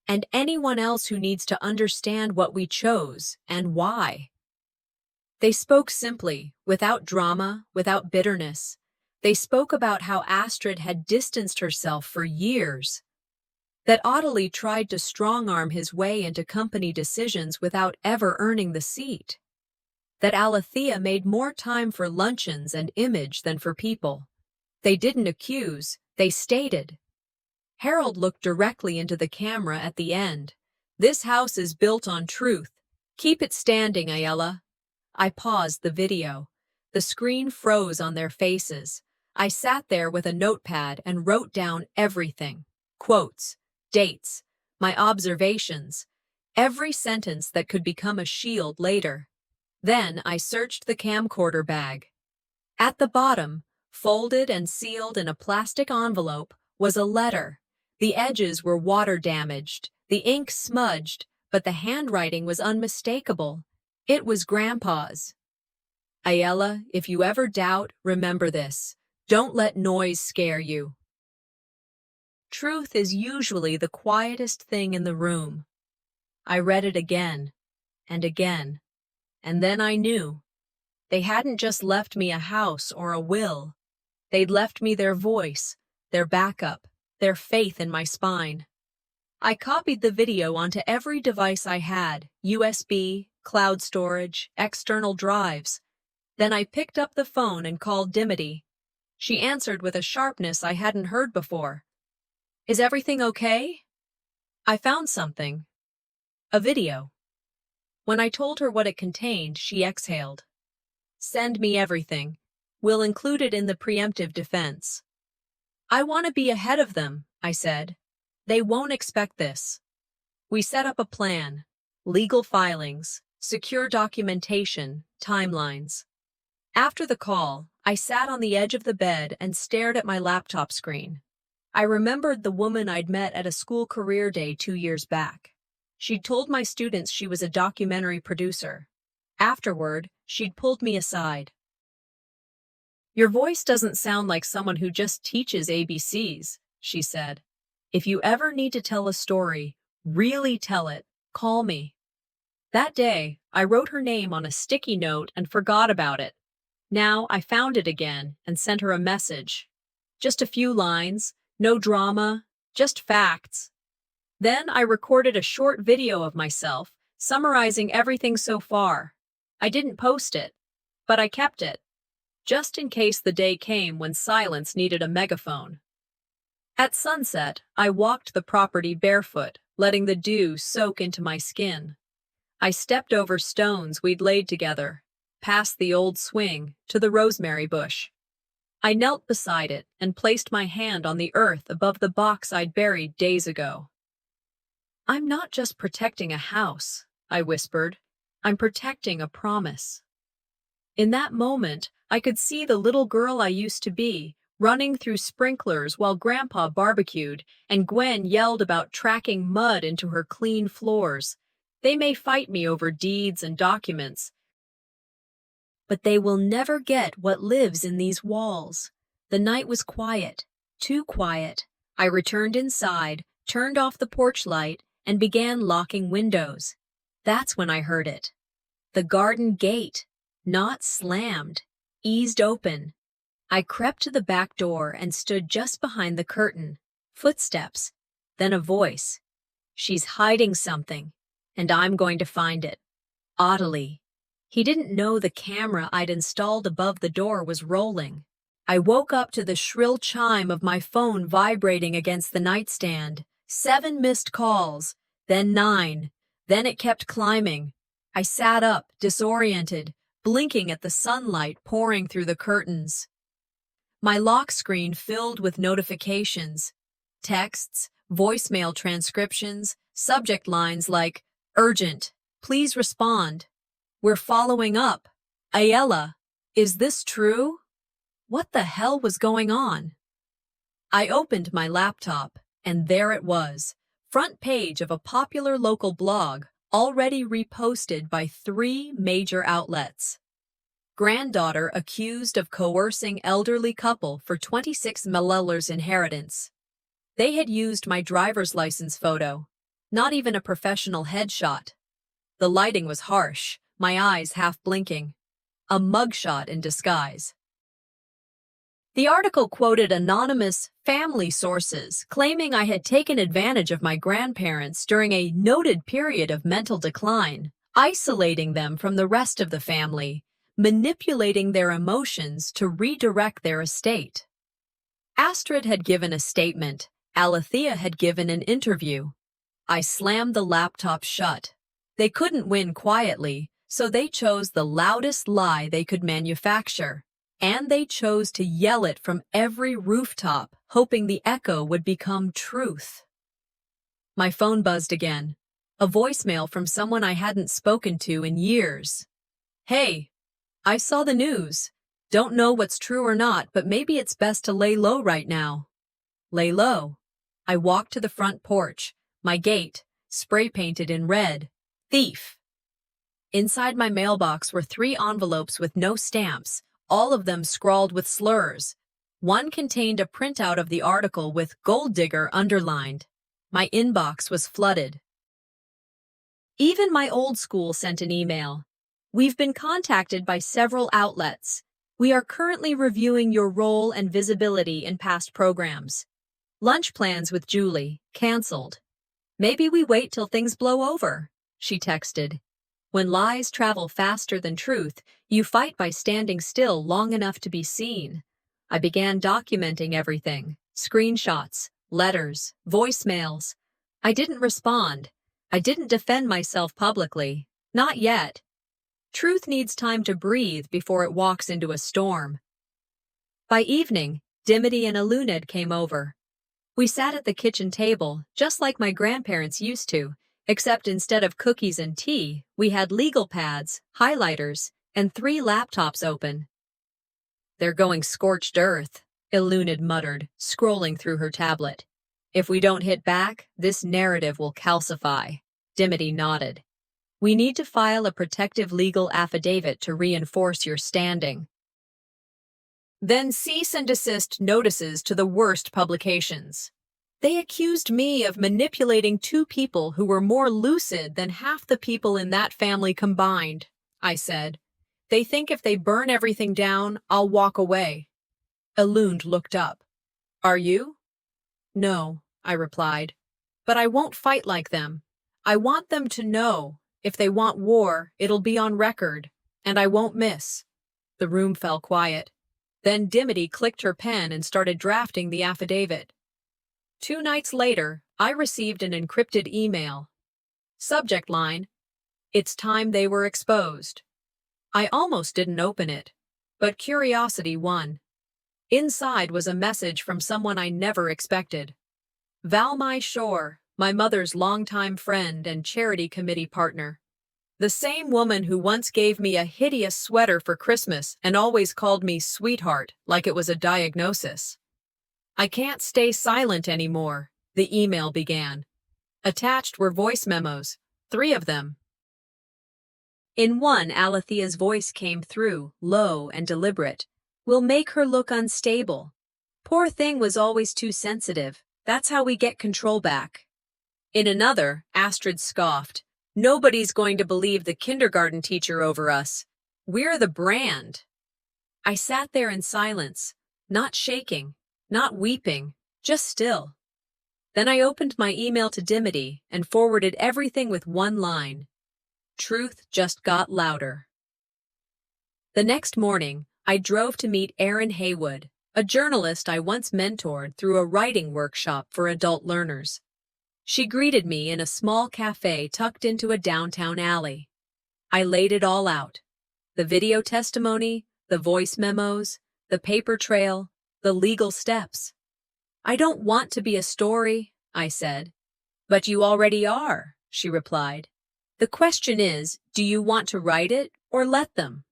[SPEAKER 1] And anyone else who needs to understand what we chose and why. They spoke simply, without drama, without bitterness. They spoke about how Astrid had distanced herself for years, that Ottilie tried to strong-arm his way into company decisions without ever earning the seat, that Alethea made more time for luncheons and image than for people. They didn't accuse, they stated. Harold looked directly into the camera at the end. This house is built on truth. Keep it standing, Ayala. I paused the video. The screen froze on their faces. I sat there with a notepad and wrote down everything. Quotes, dates, my observations, every sentence that could become a shield later. Then I searched the camcorder bag. At the bottom, folded and sealed in a plastic envelope, was a letter. The edges were water-damaged, the ink smudged, but the handwriting was unmistakable. It was Grandpa's. Ayala, if you ever doubt, remember this. Don't let noise scare you. Truth is usually the quietest thing in the room. I read it again, and again, and then I knew. They hadn't just left me a house or a will. They'd left me their voice, their backup, their faith in my spine. I copied the video onto every device I had, USB, cloud storage, external drives. Then I picked up the phone and called Dimity. She answered with a sharpness I hadn't heard before. Is everything okay? I found something. A video. When I told her what it contained, she exhaled. Send me everything. We'll include it in the preemptive defense. I want to be ahead of them, I said. They won't expect this. We set up a plan. Legal filings, secure documentation, timelines. After the call, I sat on the edge of the bed and stared at my laptop screen. I remembered the woman I'd met at a school career day 2 years back. She'd told my students she was a documentary producer. Afterward, she'd pulled me aside. Your voice doesn't sound like someone who just teaches ABCs, she said. If you ever need to tell a story, really tell it, call me. That day, I wrote her name on a sticky note and forgot about it. Now I found it again and sent her a message. Just a few lines, no drama, just facts. Then I recorded a short video of myself, summarizing everything so far. I didn't post it, but I kept it, just in case the day came when silence needed a megaphone. At sunset, I walked the property barefoot, letting the dew soak into my skin. I stepped over stones we'd laid together, past the old swing, to the rosemary bush. I knelt beside it and placed my hand on the earth above the box I'd buried days ago. I'm not just protecting a house, I whispered. I'm protecting a promise. In that moment, I could see the little girl I used to be, running through sprinklers while Grandpa barbecued and Gwen yelled about tracking mud into her clean floors. They may fight me over deeds and documents, but they will never get what lives in these walls. The night was quiet, too quiet. I returned inside, turned off the porch light, and began locking windows. That's when I heard it. The garden gate, not slammed, eased open. I crept to the back door and stood just behind the curtain. Footsteps, then a voice. She's hiding something, and I'm going to find it. Ottilie. He didn't know the camera I'd installed above the door was rolling. I woke up to the shrill chime of my phone vibrating against the nightstand. 7 missed calls, then 9. Then it kept climbing. I sat up, disoriented, blinking at the sunlight pouring through the curtains. My lock screen filled with notifications, texts, voicemail transcriptions, subject lines like, "Urgent, please respond. We're following up. Ayala, is this true?" What the hell was going on? I opened my laptop, and there it was, front page of a popular local blog, already reposted by 3 major outlets. Granddaughter accused of coercing elderly couple for $26 million inheritance. They had used my driver's license photo, not even a professional headshot. The lighting was harsh, my eyes half blinking. A mugshot in disguise. The article quoted anonymous family sources claiming I had taken advantage of my grandparents during a noted period of mental decline, isolating them from the rest of the family, manipulating their emotions to redirect their estate. Astrid had given a statement. Alethea had given an interview. I slammed the laptop shut. They couldn't win quietly, so they chose the loudest lie they could manufacture. And they chose to yell it from every rooftop, hoping the echo would become truth. My phone buzzed again. A voicemail from someone I hadn't spoken to in years. "Hey, I saw the news. Don't know what's true or not, but maybe it's best to lay low right now." Lay low. I walked to the front porch, my gate, spray-painted in red. Thief. Inside my mailbox were 3 envelopes with no stamps, all of them scrawled with slurs. One contained a printout of the article with "Gold Digger" underlined. My inbox was flooded. Even my old school sent an email. "We've been contacted by several outlets. We are currently reviewing your role and visibility in past programs. Lunch plans with Julie, canceled. Maybe we wait till things blow over," she texted. When lies travel faster than truth, you fight by standing still long enough to be seen. I began documenting everything, screenshots, letters, voicemails. I didn't respond. I didn't defend myself publicly. Not yet. Truth needs time to breathe before it walks into a storm. By evening, Dimity and Aluned came over. We sat at the kitchen table, just like my grandparents used to, except instead of cookies and tea, we had legal pads, highlighters, and 3 laptops open. "They're going scorched earth," Aluned muttered, scrolling through her tablet. "If we don't hit back, this narrative will calcify." Dimity nodded. "We need to file a protective legal affidavit to reinforce your standing. Then cease and desist notices to the worst publications." They accused me of manipulating 2 people who were more lucid than half the people in that family combined, I said. "They think if they burn everything down, I'll walk away." Alund looked up. "Are you?" "No," I replied. "But I won't fight like them. I want them to know. If they want war, it'll be on record, and I won't miss." The room fell quiet. Then Dimity clicked her pen and started drafting the affidavit. 2 nights later, I received an encrypted email. Subject line: "It's time they were exposed." I almost didn't open it, but curiosity won. Inside was a message from someone I never expected. Valmai Shore, my mother's longtime friend and charity committee partner. The same woman who once gave me a hideous sweater for Christmas and always called me sweetheart like it was a diagnosis. "I can't stay silent anymore," the email began. Attached were voice memos, 3 of them. In one, Alethea's voice came through, low and deliberate. "We'll make her look unstable. Poor thing was always too sensitive. That's how we get control back." In another, Astrid scoffed. "Nobody's going to believe the kindergarten teacher over us. We're the brand." I sat there in silence, not shaking, not weeping, just still. Then I opened my email to Dimity and forwarded everything with one line. Truth just got louder. The next morning, I drove to meet Erin Haywood, a journalist I once mentored through a writing workshop for adult learners. She greeted me in a small cafe tucked into a downtown alley. I laid it all out. The video testimony, the voice memos, the paper trail, the legal steps. I don't want to be a story, I said. But you already are, she replied. The question is, do you want to write it or let them?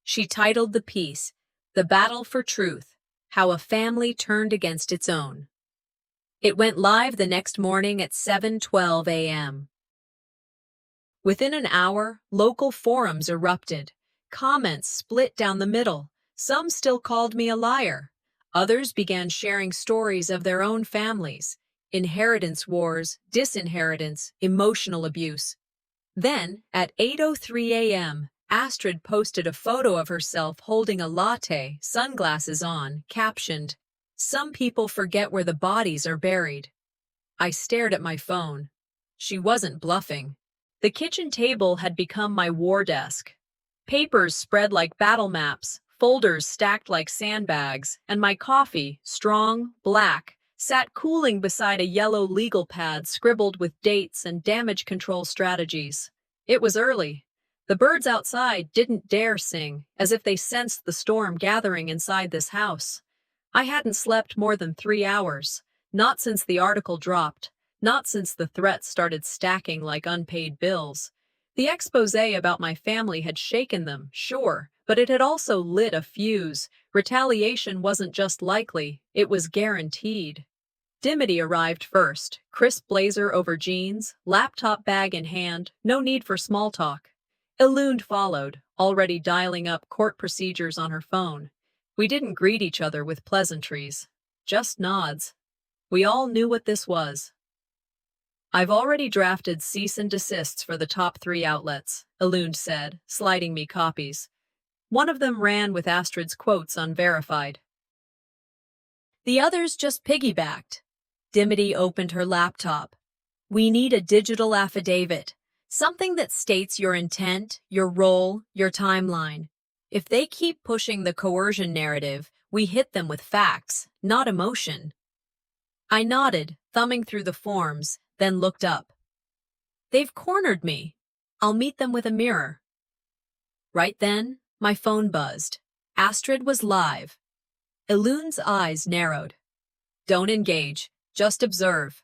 [SPEAKER 1] She titled the piece, The Battle for Truth, How a Family Turned Against Its Own. It went live the next morning at 7:12 a.m. Within an hour, local forums erupted. Comments split down the middle. Some still called me a liar. Others began sharing stories of their own families. Inheritance wars, disinheritance, emotional abuse. Then, at 8:03 a.m., Astrid posted a photo of herself holding a latte, sunglasses on, captioned, "Some people forget where the bodies are buried." I stared at my phone. She wasn't bluffing. The kitchen table had become my war desk. Papers spread like battle maps, folders stacked like sandbags, and my coffee, strong, black, sat cooling beside a yellow legal pad scribbled with dates and damage control strategies. It was early. The birds outside didn't dare sing, as if they sensed the storm gathering inside this house. I hadn't slept more than 3 hours, not since the article dropped, not since the threats started stacking like unpaid bills. The expose about my family had shaken them, sure, but it had also lit a fuse. Retaliation wasn't just likely, it was guaranteed. Dimity arrived first, crisp blazer over jeans, laptop bag in hand, no need for small talk. Elund followed, already dialing up court procedures on her phone. We didn't greet each other with pleasantries, just nods. We all knew what this was. I've already drafted cease and desists for the top 3 outlets, Elund said, sliding me copies. One of them ran with Astrid's quotes unverified. The others just piggybacked. Dimity opened her laptop. We need a digital affidavit, something that states your intent, your role, your timeline. If they keep pushing the coercion narrative, we hit them with facts, not emotion. I nodded, thumbing through the forms, then looked up. They've cornered me. I'll meet them with a mirror. Right then, my phone buzzed. Astrid was live. Elund's eyes narrowed. Don't engage, just observe.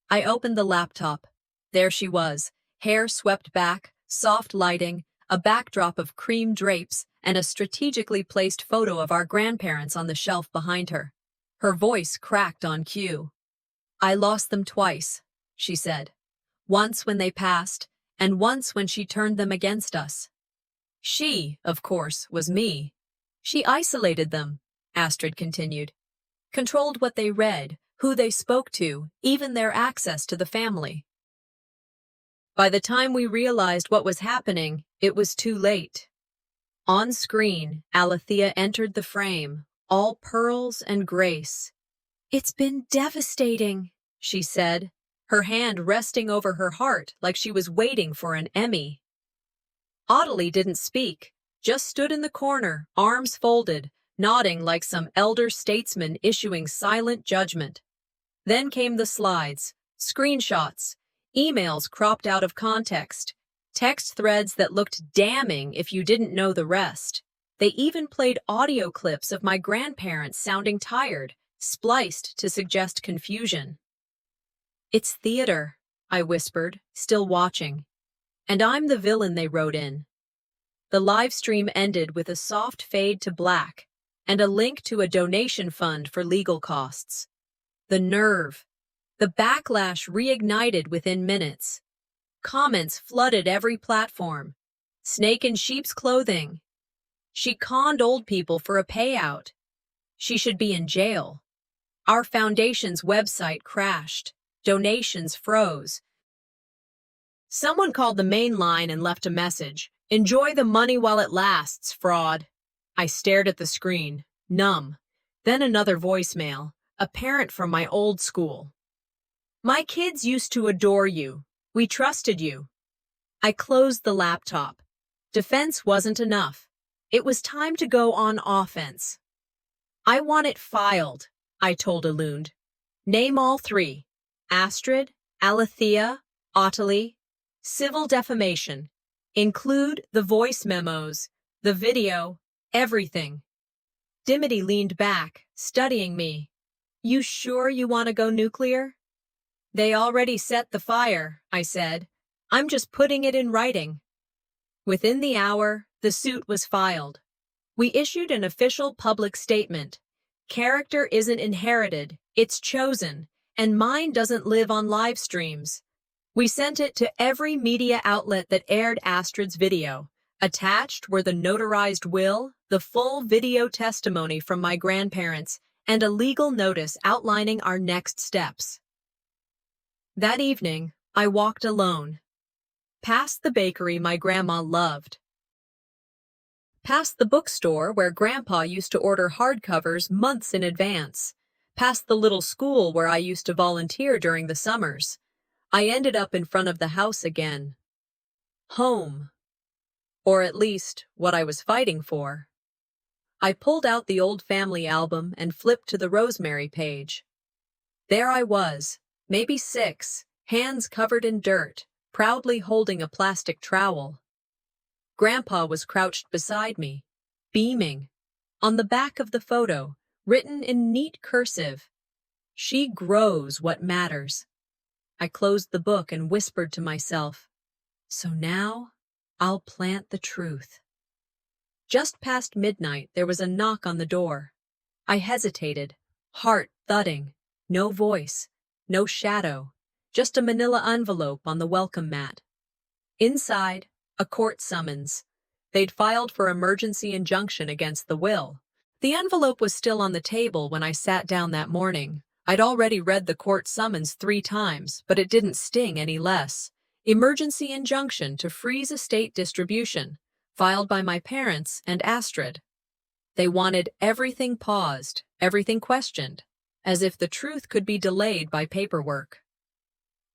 [SPEAKER 1] I opened the laptop. There she was, hair swept back, soft lighting, a backdrop of cream drapes, and a strategically placed photo of our grandparents on the shelf behind her. Her voice cracked on cue. I lost them twice, she said. Once when they passed, and once when she turned them against us. She, of course, was me. She isolated them, Astrid continued. Controlled what they read, who they spoke to, even their access to the family. By the time we realized what was happening, it was too late. On screen, Alethea entered the frame, all pearls and grace. It's been devastating, she said, her hand resting over her heart like she was waiting for an Emmy. Ottilie didn't speak, just stood in the corner, arms folded, nodding like some elder statesman issuing silent judgment. Then came the slides, screenshots, emails cropped out of context, text threads that looked damning if you didn't know the rest. They even played audio clips of my grandparents sounding tired, spliced to suggest confusion. It's theater, I whispered, still watching. And I'm the villain they wrote in. The live stream ended with a soft fade to black and a link to a donation fund for legal costs. The nerve. The backlash reignited within minutes. Comments flooded every platform. Snake in sheep's clothing. She conned old people for a payout. She should be in jail. Our foundation's website crashed. Donations froze. Someone called the main line and left a message. Enjoy the money while it lasts, fraud. I stared at the screen, numb. Then another voicemail, a parent from my old school. My kids used to adore you. We trusted you. I closed the laptop. Defense wasn't enough. It was time to go on offense. I want it filed, I told Elund. Name all 3. Astrid, Alethea, Ottilie. Civil defamation. Include the voice memos, The video, everything. Dimity leaned back, studying me. You sure you want to go nuclear? They already set the fire, I said. I'm just putting it in writing. Within the hour, the suit was filed. We issued an official public statement. Character isn't inherited, it's chosen, and mine doesn't live on live streams. We sent it to every media outlet that aired Astrid's video. Attached were the notarized will, the full video testimony from my grandparents, and a legal notice outlining our next steps. That evening, I walked alone. Past the bakery my grandma loved. Past the bookstore where Grandpa used to order hardcovers months in advance. Past the little school where I used to volunteer during the summers. I ended up in front of the house again. Home. Or at least, what I was fighting for. I pulled out the old family album and flipped to the Rosemary page. There I was, maybe 6, hands covered in dirt, proudly holding a plastic trowel. Grandpa was crouched beside me, beaming. On the back of the photo, written in neat cursive, "She grows what matters." I closed the book and whispered to myself, so now I'll plant the truth. Just past midnight, there was a knock on the door. I hesitated, heart thudding, no voice, no shadow, just a manila envelope on the welcome mat. Inside, a court summons. They'd filed for emergency injunction against the will. The envelope was still on the table when I sat down that morning. I'd already read the court summons 3 times, but it didn't sting any less. Emergency injunction to freeze estate distribution, filed by my parents and Astrid. They wanted everything paused, everything questioned, as if the truth could be delayed by paperwork.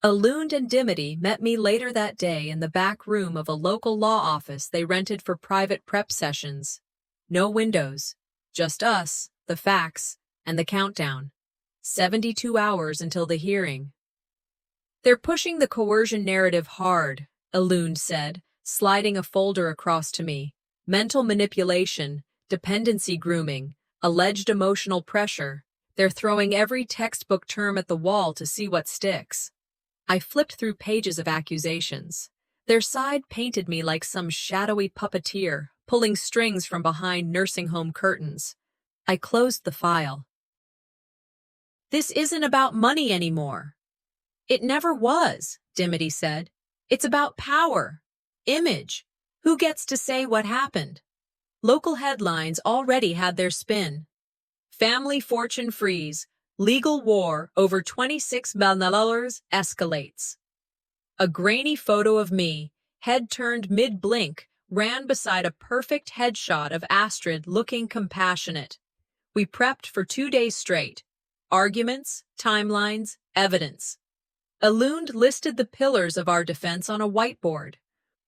[SPEAKER 1] Alund and Dimity met me later that day in the back room of a local law office they rented for private prep sessions. No windows, just us, the facts, and the countdown. 72 hours until the hearing. They're pushing the coercion narrative hard, Alund said, sliding a folder across to me. Mental manipulation, dependency grooming, alleged emotional pressure. They're throwing every textbook term at the wall to see what sticks. I flipped through pages of accusations. Their side painted me like some shadowy puppeteer, pulling strings from behind nursing home curtains. I closed the file. This isn't about money anymore. It never was, Dimity said. It's about power, image, who gets to say what happened. Local headlines already had their spin. Family fortune freeze, legal war over $26 million escalates. A grainy photo of me, head turned mid-blink, ran beside a perfect headshot of Astrid looking compassionate. We prepped for 2 days straight. Arguments, timelines, evidence. Alund listed the pillars of our defense on a whiteboard.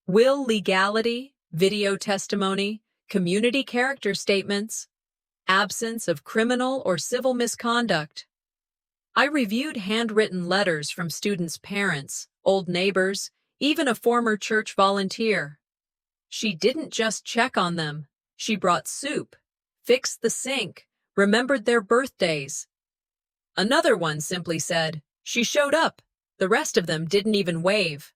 [SPEAKER 1] Will legality, video testimony, community character statements, absence of criminal or civil misconduct. I reviewed handwritten letters from students' parents, old neighbors, even a former church volunteer. She didn't just check on them. She brought soup, fixed the sink, remembered their birthdays. Another one simply said, "She showed up." The rest of them didn't even wave.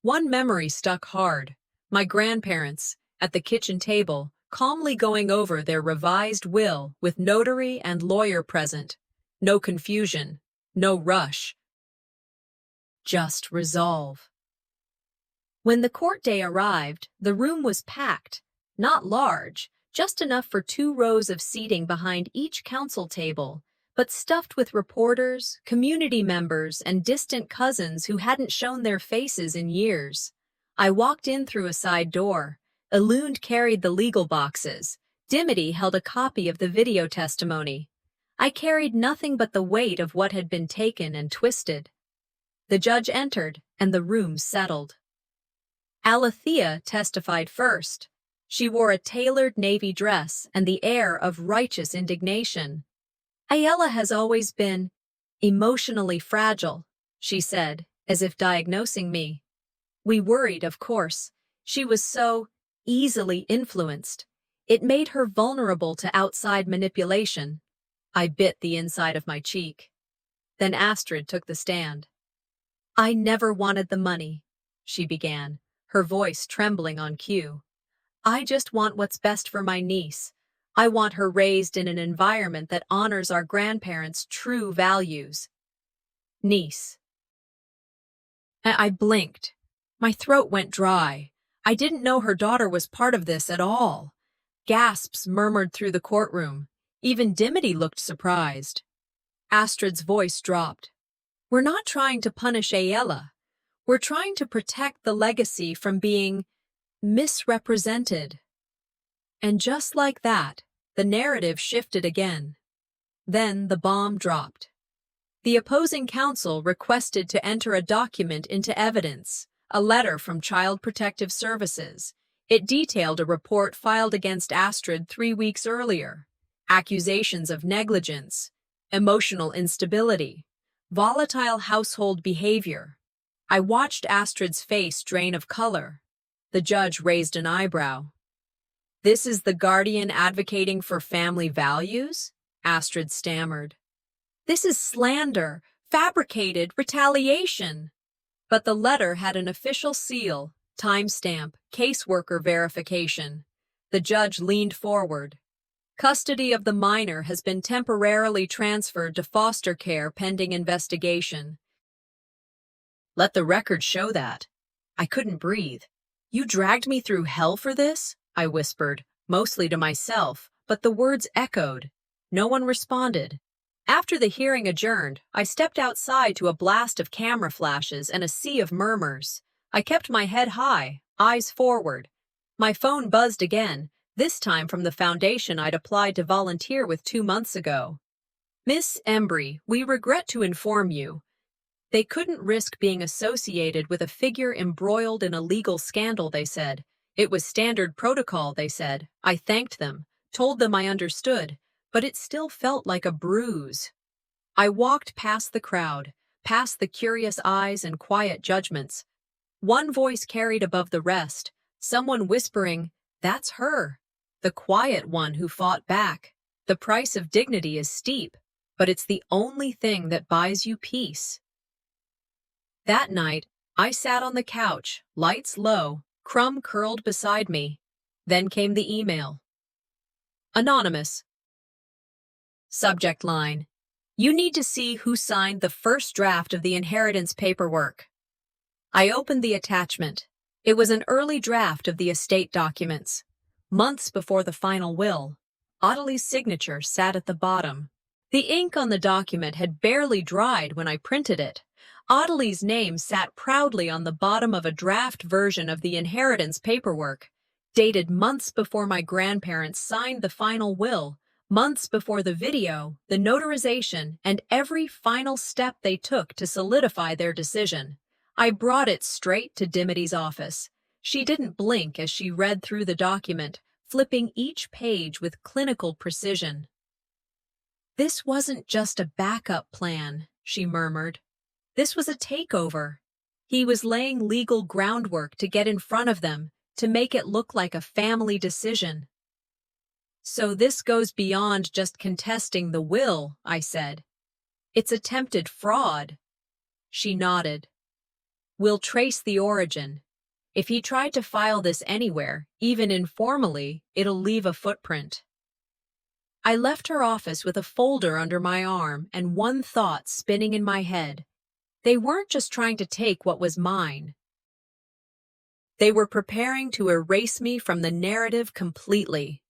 [SPEAKER 1] One memory stuck hard. My grandparents, at the kitchen table, calmly going over their revised will with notary and lawyer present. No confusion, no rush. Just resolve. When the court day arrived, the room was packed, not large, just enough for 2 rows of seating behind each counsel table, but stuffed with reporters, community members, and distant cousins who hadn't shown their faces in years. I walked in through a side door. Alund carried the legal boxes. Dimity held a copy of the video testimony. I carried nothing but the weight of what had been taken and twisted. The judge entered, and the room settled. Alethea testified first. She wore a tailored navy dress and the air of righteous indignation. Ayala has always been emotionally fragile, she said, as if diagnosing me. We worried, of course. She was so easily influenced. It made her vulnerable to outside manipulation. I bit the inside of my cheek. Then Astrid took the stand. "I never wanted the money," she began, her voice trembling on cue. "I just want what's best for my niece. I want her raised in an environment that honors our grandparents' true values." Niece. I blinked. My throat went dry. I didn't know her daughter was part of this at all. Gasps murmured through the courtroom. Even Dimity looked surprised. Astrid's voice dropped. "We're not trying to punish Ayala. We're trying to protect the legacy from being misrepresented." And just like that, the narrative shifted again. Then the bomb dropped. The opposing counsel requested to enter a document into evidence, a letter from Child Protective Services. It detailed a report filed against Astrid 3 weeks earlier. Accusations of negligence, emotional instability, volatile household behavior. I watched Astrid's face drain of color. The judge raised an eyebrow. "This is the guardian advocating for family values?" Astrid stammered. "This is slander, fabricated retaliation." But the letter had an official seal, timestamp, caseworker verification. The judge leaned forward. "Custody of the minor has been temporarily transferred to foster care pending investigation." "Let the record show that." I couldn't breathe. "You dragged me through hell for this?" I whispered, mostly to myself, but the words echoed. No one responded. After the hearing adjourned, I stepped outside to a blast of camera flashes and a sea of murmurs. I kept my head high, eyes forward. My phone buzzed again, this time from the foundation I'd applied to volunteer with 2 months ago. "Miss Embry, we regret to inform you." They couldn't risk being associated with a figure embroiled in a legal scandal, they said. It was standard protocol, they said. I thanked them, told them I understood, but it still felt like a bruise. I walked past the crowd, past the curious eyes and quiet judgments. One voice carried above the rest, someone whispering, "That's her." The quiet one who fought back. The price of dignity is steep, but it's the only thing that buys you peace. That night, I sat on the couch, lights low, Crumb curled beside me. Then came the email. Anonymous. Subject line: "You need to see who signed the first draft of the inheritance paperwork." I opened the attachment. It was an early draft of the estate documents. Months before the final will, Audley's signature sat at the bottom. The ink on the document had barely dried when I printed it. Audley's name sat proudly on the bottom of a draft version of the inheritance paperwork, dated months before my grandparents signed the final will, months before the video, the notarization, and every final step they took to solidify their decision. I brought it straight to Dimity's office. She didn't blink as she read through the document, flipping each page with clinical precision. "This wasn't just a backup plan," she murmured. "This was a takeover." He was laying legal groundwork to get in front of them, to make it look like a family decision. "So this goes beyond just contesting the will," I said. "It's attempted fraud." She nodded. "We'll trace the origin. If he tried to file this anywhere, even informally, it'll leave a footprint." I left her office with a folder under my arm and one thought spinning in my head. They weren't just trying to take what was mine. They were preparing to erase me from the narrative completely.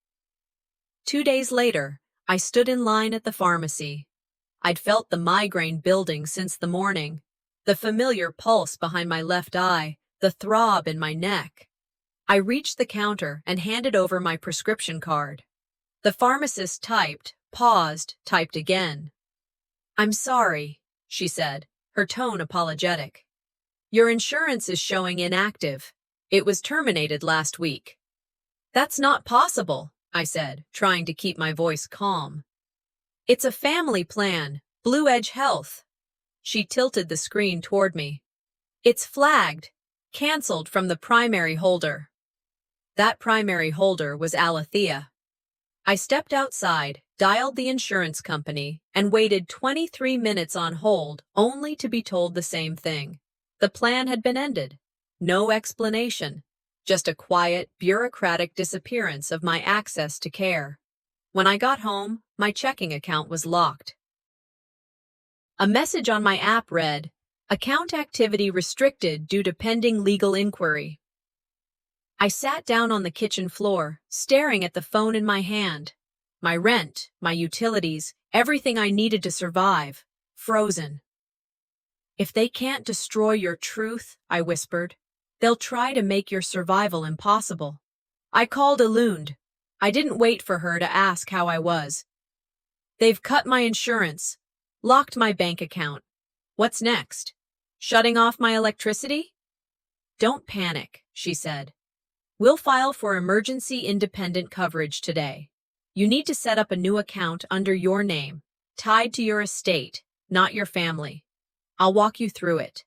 [SPEAKER 1] 2 days later, I stood in line at the pharmacy. I'd felt the migraine building since the morning, the familiar pulse behind my left eye, the throb in my neck. I reached the counter and handed over my prescription card. The pharmacist typed, paused, typed again. "I'm sorry," she said, her tone apologetic. "Your insurance is showing inactive. It was terminated last week." "That's not possible," I said, trying to keep my voice calm. "It's a family plan, Blue Edge Health." She tilted the screen toward me. "It's flagged, canceled from the primary holder." That primary holder was Alethea. I stepped outside, dialed the insurance company, and waited 23 minutes on hold only to be told the same thing. The plan had been ended. No explanation. Just a quiet, bureaucratic disappearance of my access to care. When I got home, my checking account was locked. A message on my app read, "Account activity restricted due to pending legal inquiry." I sat down on the kitchen floor, staring at the phone in my hand. My rent, my utilities, everything I needed to survive, frozen. "If they can't destroy your truth," I whispered, "they'll try to make your survival impossible." I called Alund. I didn't wait for her to ask how I was. "They've cut my insurance, locked my bank account. What's next? Shutting off my electricity?" "Don't panic," she said. "We'll file for emergency independent coverage today. You need to set up a new account under your name, tied to your estate, not your family. I'll walk you through it."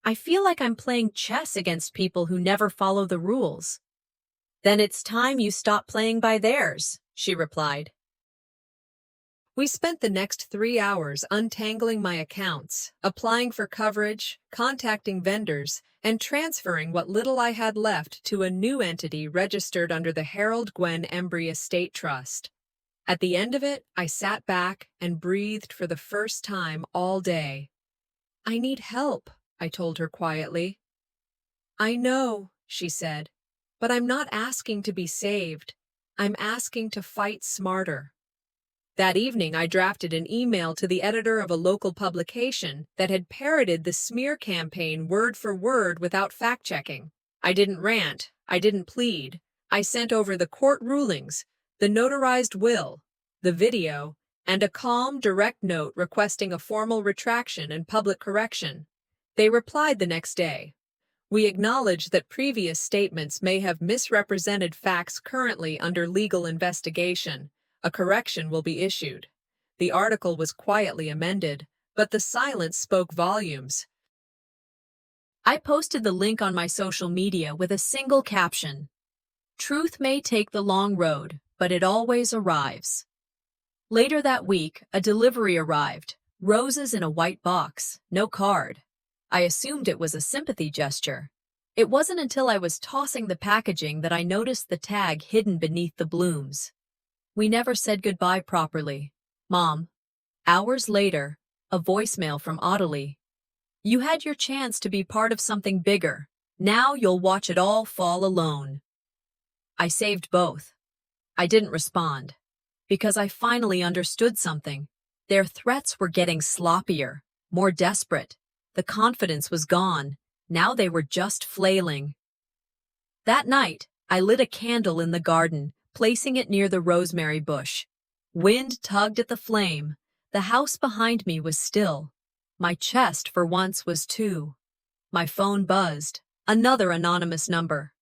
[SPEAKER 1] I feel like I'm playing chess against people who never follow the rules. "Then it's time you stop playing by theirs," she replied. We spent the next 3 hours untangling my accounts, applying for coverage, contacting vendors, and transferring what little I had left to a new entity registered under the Harold Gwen Embry Estate Trust. At the end of it, I sat back and breathed for the first time all day. "I need help," I told her quietly. "I know," she said, "but I'm not asking to be saved. I'm asking to fight smarter." That evening, I drafted an email to the editor of a local publication that had parroted the smear campaign word for word without fact-checking. I didn't rant. I didn't plead. I sent over the court rulings, the notarized will, the video, and a calm, direct note requesting a formal retraction and public correction. They replied the next day. "We acknowledge that previous statements may have misrepresented facts currently under legal investigation. A correction will be issued." The article was quietly amended, but the silence spoke volumes. I posted the link on my social media with a single caption: "Truth may take the long road, but it always arrives." Later that week, a delivery arrived, roses in a white box, no card. I assumed it was a sympathy gesture. It wasn't until I was tossing the packaging that I noticed the tag hidden beneath the blooms. "We never said goodbye properly, Mom." Hours later, a voicemail from Ottilie. "You had your chance to be part of something bigger. Now you'll watch it all fall alone." I saved both. I didn't respond, because I finally understood something. Their threats were getting sloppier, more desperate. The confidence was gone. Now they were just flailing. That night, I lit a candle in the garden, placing it near the rosemary bush. Wind tugged at the flame. The house behind me was still. My chest, for once, was too. My phone buzzed. Another anonymous number.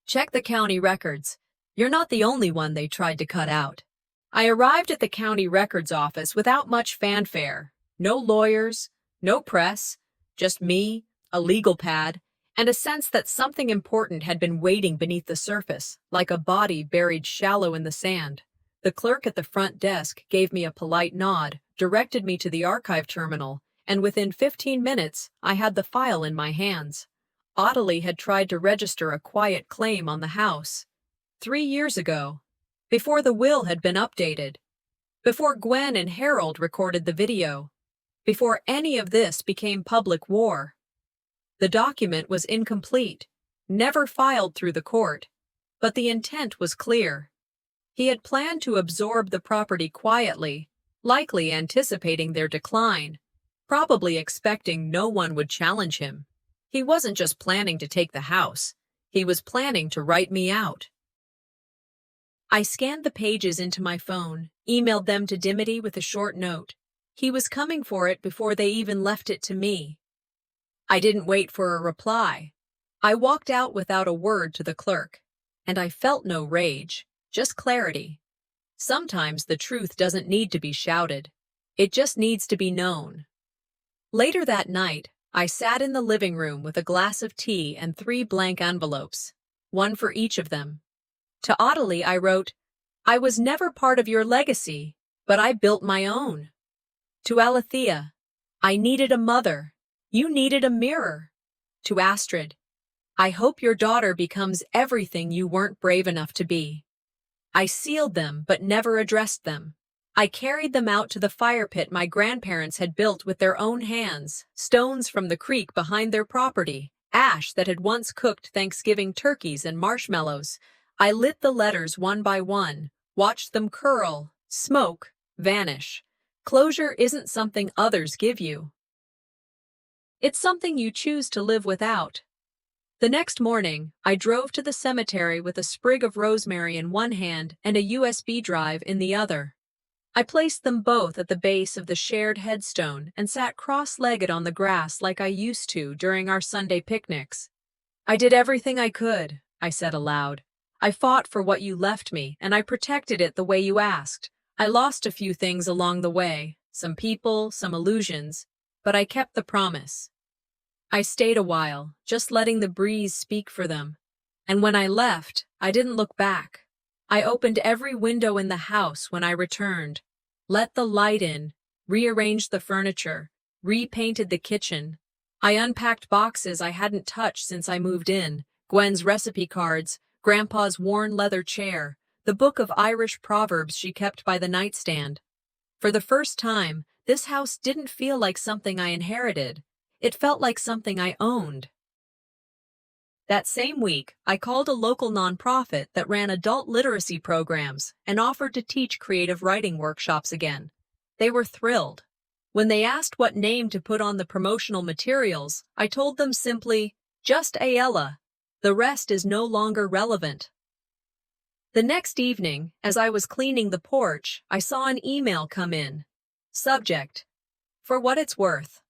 [SPEAKER 1] "Check the county records. You're not the only one they tried to cut out." I arrived at the county records office without much fanfare. No lawyers, no press, just me, a legal pad, and a sense that something important had been waiting beneath the surface, like a body buried shallow in the sand. The clerk at the front desk gave me a polite nod, directed me to the archive terminal, and within 15 minutes, I had the file in my hands. Ottilie had tried to register a quiet claim on the house 3 years ago, before the will had been updated, before Gwen and Harold recorded the video, before any of this became public war. The document was incomplete, never filed through the court, but the intent was clear. He had planned to absorb the property quietly, likely anticipating their decline, probably expecting no one would challenge him. He wasn't just planning to take the house, he was planning to write me out. I scanned the pages into my phone, emailed them to Dimity with a short note. He was coming for it before they even left it to me. I didn't wait for a reply. I walked out without a word to the clerk, and I felt no rage, just clarity. Sometimes the truth doesn't need to be shouted. It just needs to be known. Later that night, I sat in the living room with a glass of tea and 3 blank envelopes. one for each of them. To Ottilie, I wrote, I was never part of your legacy, but I built my own. To Alethea, I needed a mother. You needed a mirror. To Astrid, I hope your daughter becomes everything you weren't brave enough to be. I sealed them but never addressed them. I carried them out to the fire pit my grandparents had built with their own hands, stones from the creek behind their property, ash that had once cooked Thanksgiving turkeys and marshmallows. I lit the letters one by one, watched them curl, smoke, vanish. Closure isn't something others give you. It's something you choose to live without. The next morning, I drove to the cemetery with a sprig of rosemary in one hand and a USB drive in the other. I placed them both at the base of the shared headstone and sat cross-legged on the grass like I used to during our Sunday picnics. I did everything I could, I said aloud. I fought for what you left me, and I protected it the way you asked. I lost a few things along the way, some people, some illusions, but I kept the promise. I stayed a while, just letting the breeze speak for them. And when I left, I didn't look back. I opened every window in the house when I returned, let the light in, rearranged the furniture, repainted the kitchen. I unpacked boxes I hadn't touched since I moved in, Gwen's recipe cards, Grandpa's worn leather chair, the book of Irish proverbs she kept by the nightstand. For the first time, this house didn't feel like something I inherited. It felt like something I owned. That same week, I called a local nonprofit that ran adult literacy programs and offered to teach creative writing workshops again. They were thrilled. When they asked what name to put on the promotional materials, I told them simply, just Ayala. The rest is no longer relevant. The next evening, as I was cleaning the porch, I saw an email come in. Subject: For what it's worth.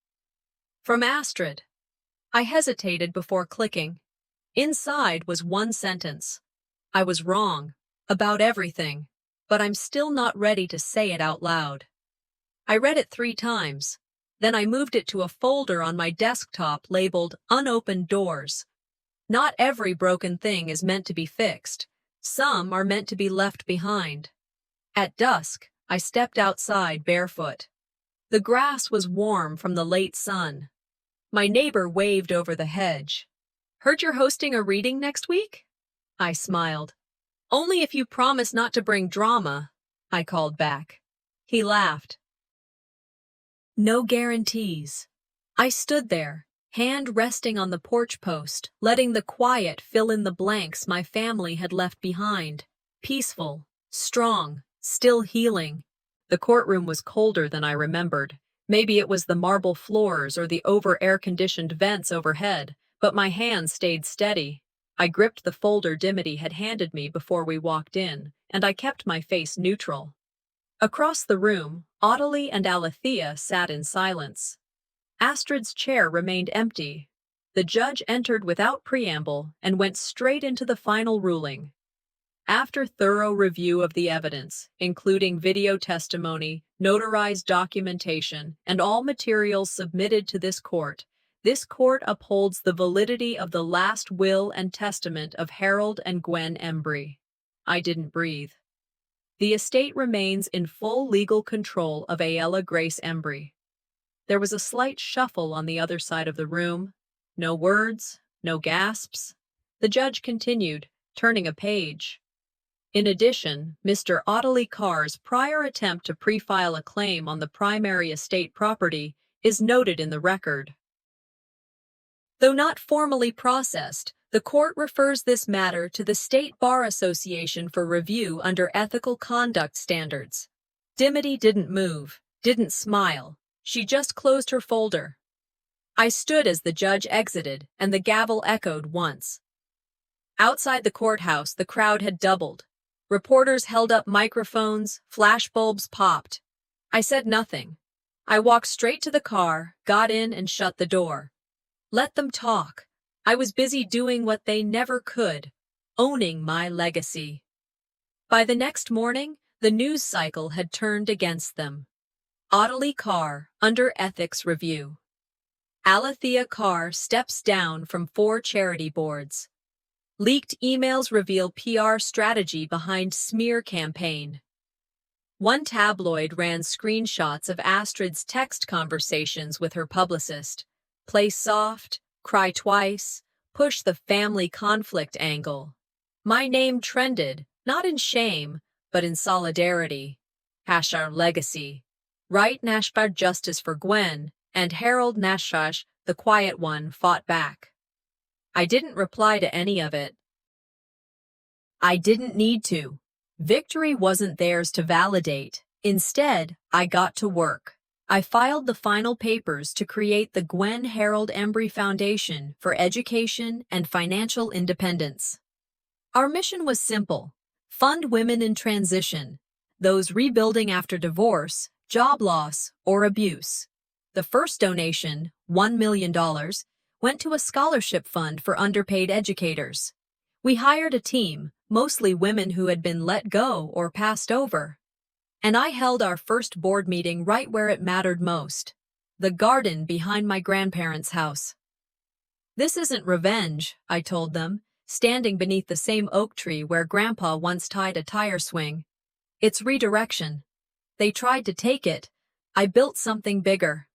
[SPEAKER 1] From Astrid. I hesitated before clicking. Inside was one sentence. I was wrong. About everything. But I'm still not ready to say it out loud. I read it 3 times. Then I moved it to a folder on my desktop labeled Unopened Doors. Not every broken thing is meant to be fixed. Some are meant to be left behind. At dusk, I stepped outside barefoot. The grass was warm from the late sun. My neighbor waved over the hedge. Heard you're hosting a reading next week? I smiled. Only if you promise not to bring drama, I called back. He laughed. No guarantees. I stood there, hand resting on the porch post, letting the quiet fill in the blanks my family had left behind. Peaceful, strong, still healing. The courtroom was colder than I remembered. Maybe it was the marble floors or the over-air-conditioned vents overhead, but my hand stayed steady. I gripped the folder Dimity had handed me before we walked in, and I kept my face neutral. Across the room, Ottilie and Alethea sat in silence. Astrid's chair remained empty. The judge entered without preamble and went straight into the final ruling. After thorough review of the evidence, including video testimony, notarized documentation, and all materials submitted to this court upholds the validity of the last will and testament of Harold and Gwen Embry. I didn't breathe. The estate remains in full legal control of Ayala Grace Embry. There was a slight shuffle on the other side of the room. No words, no gasps. The judge continued, turning a page. In addition, Mr. Ottilie Carr's prior attempt to pre-file a claim on the primary estate property is noted in the record. Though not formally processed, the court refers this matter to the State Bar Association for review under ethical conduct standards. Dimity didn't move, didn't smile. She just closed her folder. I stood as the judge exited, and the gavel echoed once. Outside the courthouse, the crowd had doubled. Reporters held up microphones, flashbulbs popped. I said nothing. I walked straight to the car, got in, and shut the door. Let them talk. I was busy doing what they never could, owning my legacy. By the next morning, the news cycle had turned against them. Ottilie Carr, under ethics review. Alethea Carr steps down from 4 charity boards. Leaked emails reveal PR strategy behind smear campaign. One tabloid ran screenshots of Astrid's text conversations with her publicist. Play soft, cry twice, push the family conflict angle. My name trended, not in shame, but in solidarity. Hashar legacy. Right Nashbar justice for Gwen, and Harold Nashash, the quiet one, fought back. I didn't reply to any of it. I didn't need to. Victory wasn't theirs to validate. Instead, I got to work. I filed the final papers to create the Gwen Harold Embry Foundation for Education and Financial Independence. Our mission was simple: fund women in transition, those rebuilding after divorce, job loss, or abuse. The first donation, $1 million, went to a scholarship fund for underpaid educators. We hired a team, mostly women who had been let go or passed over. And I held our first board meeting right where it mattered most: the garden behind my grandparents' house. This isn't revenge, I told them, standing beneath the same oak tree where Grandpa once tied a tire swing. It's redirection. They tried to take it. I built something bigger.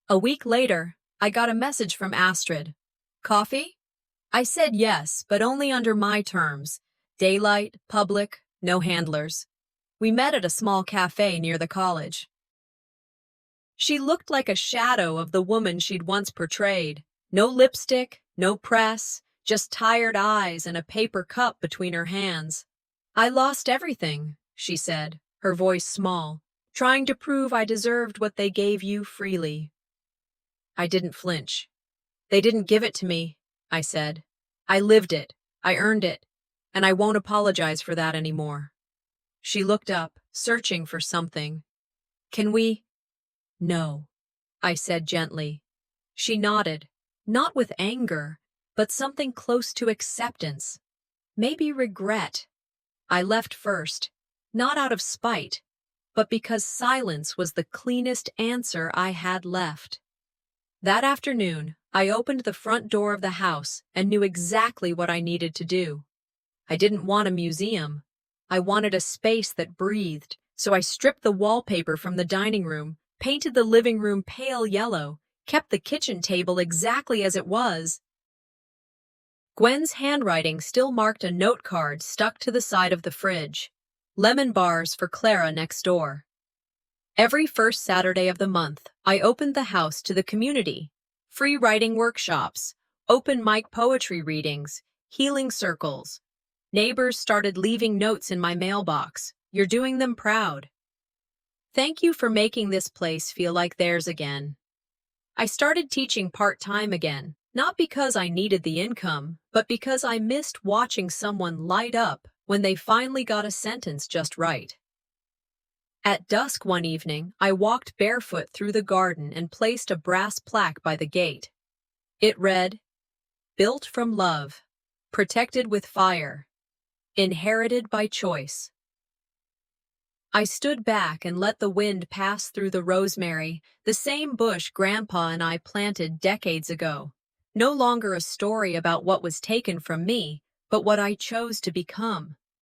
[SPEAKER 1] A week later, I got a message from Astrid. Coffee? I said yes, but only under my terms. Daylight, public, no handlers. We met at a small cafe near the college. She looked like a shadow of the woman she'd once portrayed. No lipstick, no press, just tired eyes and a paper cup between her hands. I lost everything, she said, her voice small, trying to prove I deserved what they gave you freely. I didn't flinch. They didn't give it to me, I said. I lived it, I earned it, and I won't apologize for that anymore. She looked up, searching for something. Can we? No, I said gently. She nodded, not with anger, but something close to acceptance. Maybe regret. I left first, not out of spite, but because silence was the cleanest answer I had left. That afternoon, I opened the front door of the house and knew exactly what I needed to do. I didn't want a museum. I wanted a space that breathed, so I stripped the wallpaper from the dining room, painted the living room pale yellow, kept the kitchen table exactly as it was. Gwen's handwriting still marked a note card stuck to the side of the fridge. Lemon bars for Clara next door. Every first Saturday of the month, I opened the house to the community. Free writing workshops, open mic poetry readings, healing circles. Neighbors started leaving notes in my mailbox. You're doing them proud. Thank you for making this place feel like theirs again. I started teaching part-time again, not because I needed the income, but because I missed watching someone light up when they finally got a sentence just right. At dusk one evening, I walked barefoot through the garden and placed a brass plaque by the gate. It read, "Built from love, protected with fire, inherited by choice." I stood back and let the wind pass through the rosemary, the same bush Grandpa and I planted decades ago. No longer a story about what was taken from me, but what I chose to become.